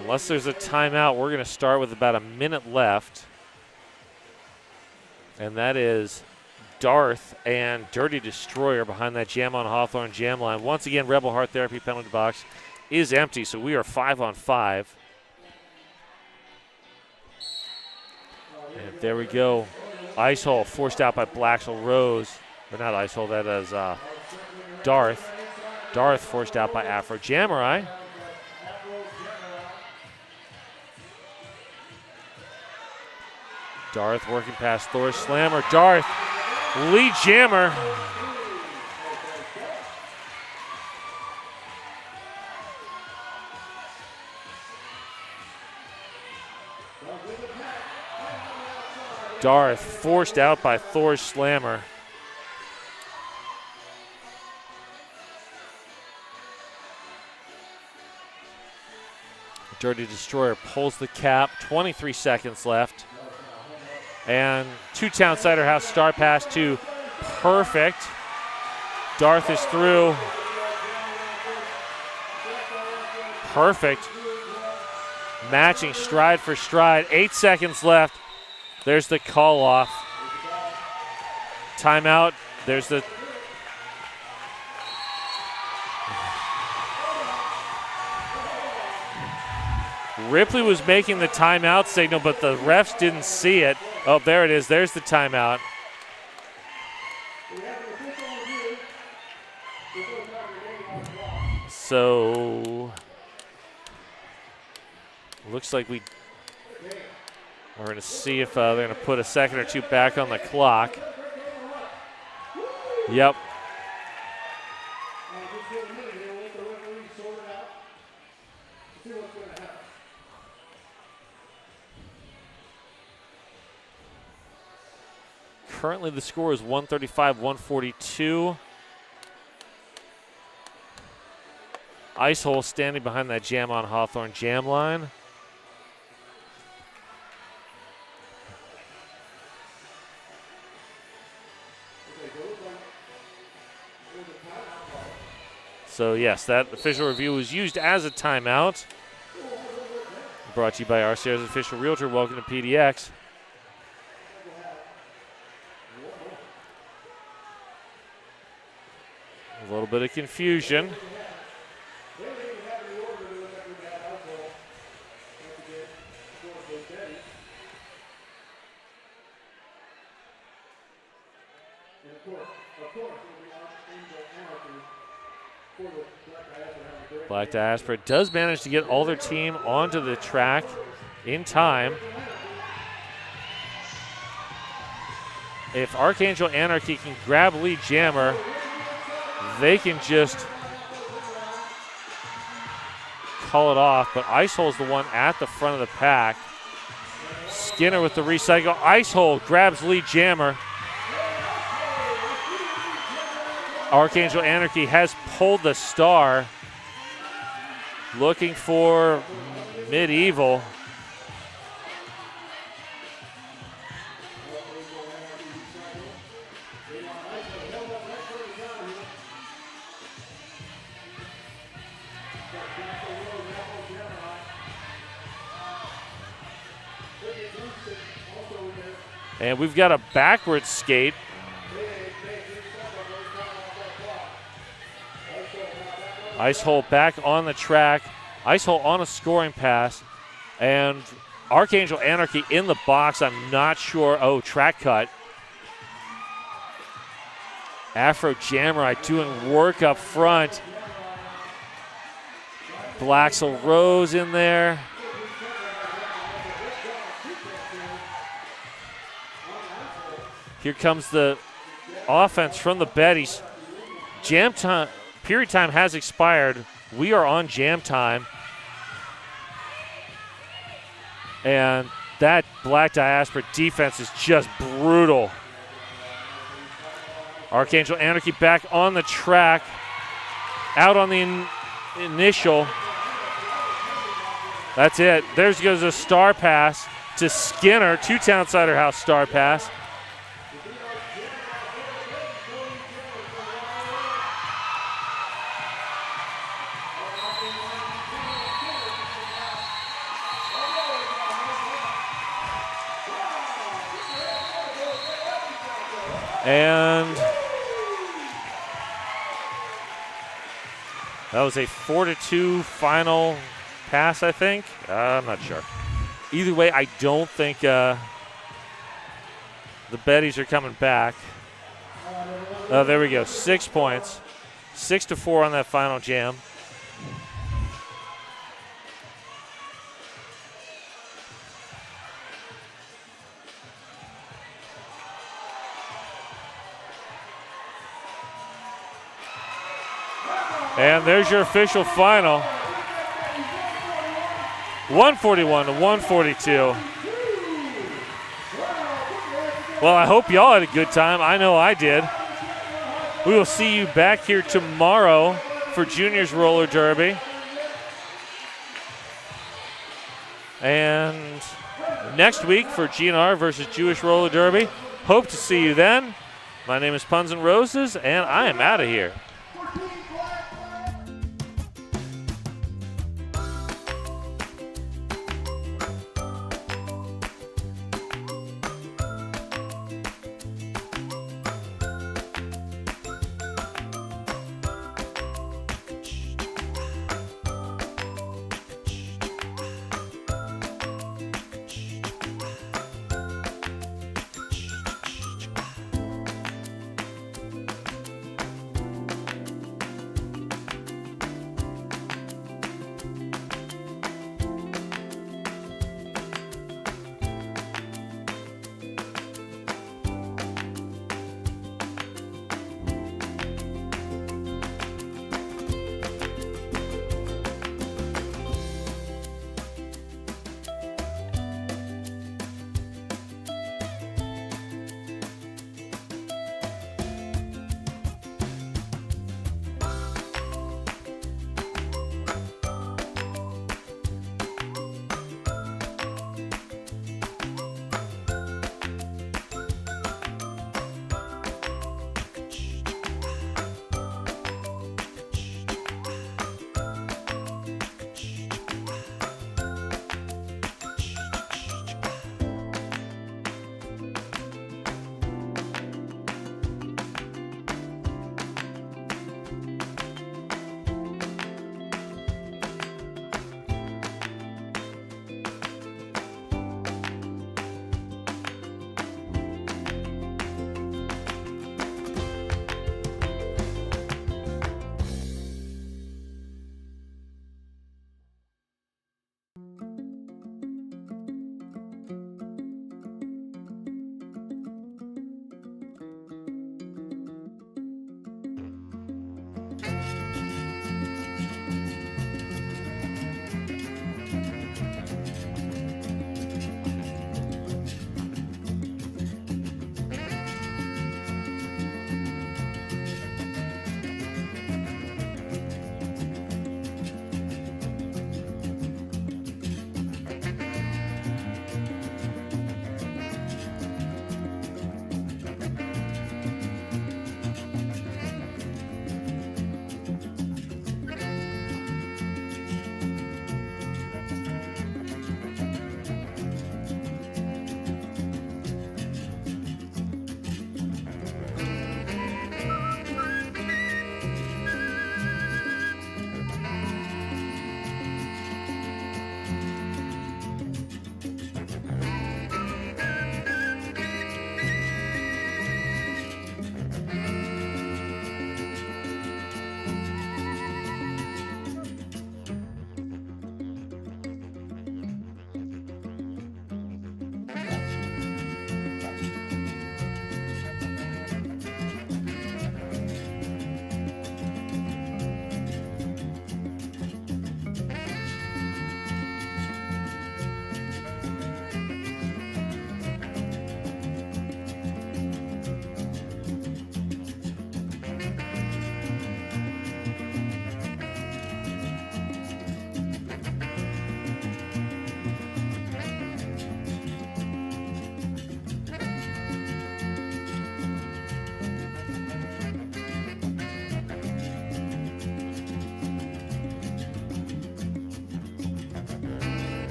Unless there's a timeout, we're going to start with about a minute left. And that is Darth and Dirty Destroyer behind that Jam on Hawthorne jam line. Once again, Rebel Heart Therapy penalty box is empty, so we are 5-on-5. And there we go. Ice Hole forced out by Blaxel Rose. Or not Ice Hole, that is Darth. Darth forced out by Afro Jamurai. Darth working past Thor Slammer. Darth, lead jammer. Darth forced out by Thor Slammer. Dirty Destroyer pulls the cap. 23 seconds left. And two-town Cider House star pass to Perfect. Darth is through. Perfect. Matching stride for stride. 8 seconds left. There's the call off. Timeout. There's the Ripley was making the timeout signal, but the refs didn't see it. Oh, there it is. There's the timeout. So, looks like we're going to see if they're going to put a second or two back on the clock. Yep. Currently the score is 135-142. Ice Hole standing behind that Jam on Hawthorne jam line. So yes, that official review was used as a timeout. Brought to you by RCR's official realtor. Welcome to PDX. A little bit of confusion. Black Diaspora does manage to get all their team onto the track in time. If Archangel Anarchy can grab lead jammer, they can just call it off, but Ice Hole's the one at the front of the pack. Skinner with the recycle. Ice Hole grabs lead jammer. Archangel Anarchy has pulled the star. Looking for Medieval. And we've got a backwards skate. Ice Hole back on the track. Ice Hole on a scoring pass. And Archangel Anarchy in the box. I'm not sure. Oh, track cut. Afro Jammerite doing work up front. Blaxel Rose in there. Here comes the offense from the Betties. Jam time. Period time has expired. We are on jam time. And that Black Diaspora defense is just brutal. Archangel Anarchy back on the track. Out on the initial. That's it. There goes a star pass to Skinner. Two-town Cider House star pass. And that was a 4-2 final pass, I think. I'm not sure. Either way, I don't think the Betties are coming back. There we go. 6 points. 6-4 on that final jam. And there's your official final. 141-142. Well, I hope y'all had a good time. I know I did. We will see you back here tomorrow for Juniors Roller Derby. And next week for GNR versus Jewish Roller Derby. Hope to see you then. My name is Puns and Roses, and I am out of here.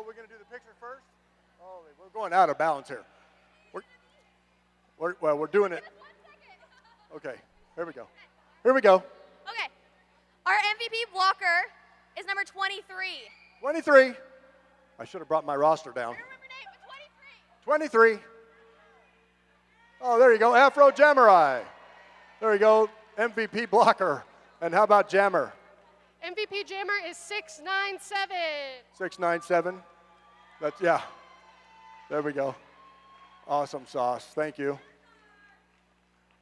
We're going to do the picture first? Oh, we're going out of bounds here. We're doing it. Okay, here we go. Here we go. Okay. Our MVP blocker is number 23. 23. I should have brought my roster down. I remember name, but 23. Oh, there you go. Afro Jamurai. There you go. MVP blocker. And how about Jammer? MVP Jammer is 697. 697. That's, yeah. There we go. Awesome sauce. Thank you.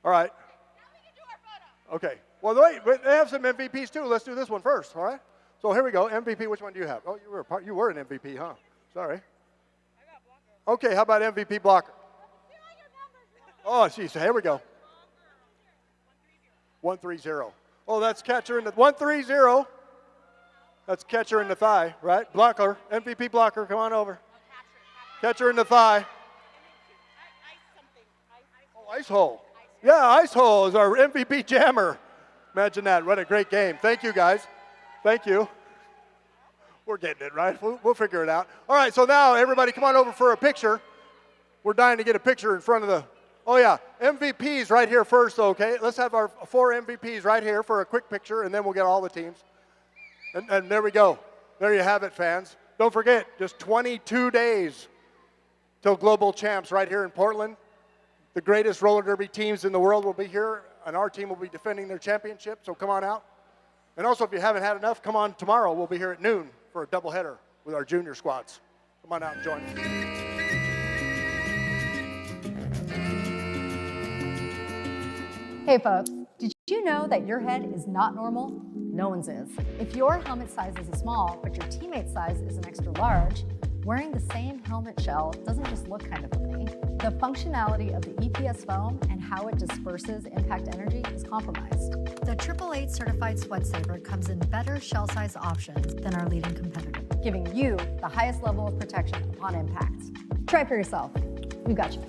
All right. Now we can do our photo. Okay. Well, wait, but they have some MVPs too. Let's do this one first, all right? So here we go. MVP, which one do you have? Oh, you were an MVP, huh? Sorry. I Okay, how about MVP blocker? Oh, geez, here we go. 130. Oh, that's catcher in the 130. That's catcher in the thigh, right? Blocker, MVP blocker, come on over. Catcher in the thigh. Oh, ice hole. Yeah, ice hole is our MVP jammer. Imagine that. What a great game. Thank you, guys. Thank you. We're getting it, right? We'll figure it out. All right, so now everybody come on over for a picture. We're dying to get a picture in front of the, oh yeah, MVPs right here first, okay? Let's have our 4 MVPs right here for a quick picture, and then we'll get all the teams. And there we go. There you have it, fans. Don't forget, just 22 days till Global Champs right here in Portland. The greatest roller derby teams in the world will be here, and our team will be defending their championship, so come on out. And also, if you haven't had enough, come on tomorrow. We'll be here at noon for a doubleheader with our junior squads. Come on out and join us. Hey folks, did you know that your head is not normal? No one's is. If your helmet size is a small, but your teammate's size is an extra large, wearing the same helmet shell doesn't just look kind of funny. The functionality of the EPS foam and how it disperses impact energy is compromised. The 888 certified sweat saver comes in better shell size options than our leading competitor, giving you the highest level of protection upon impact. Try for yourself. We've got you.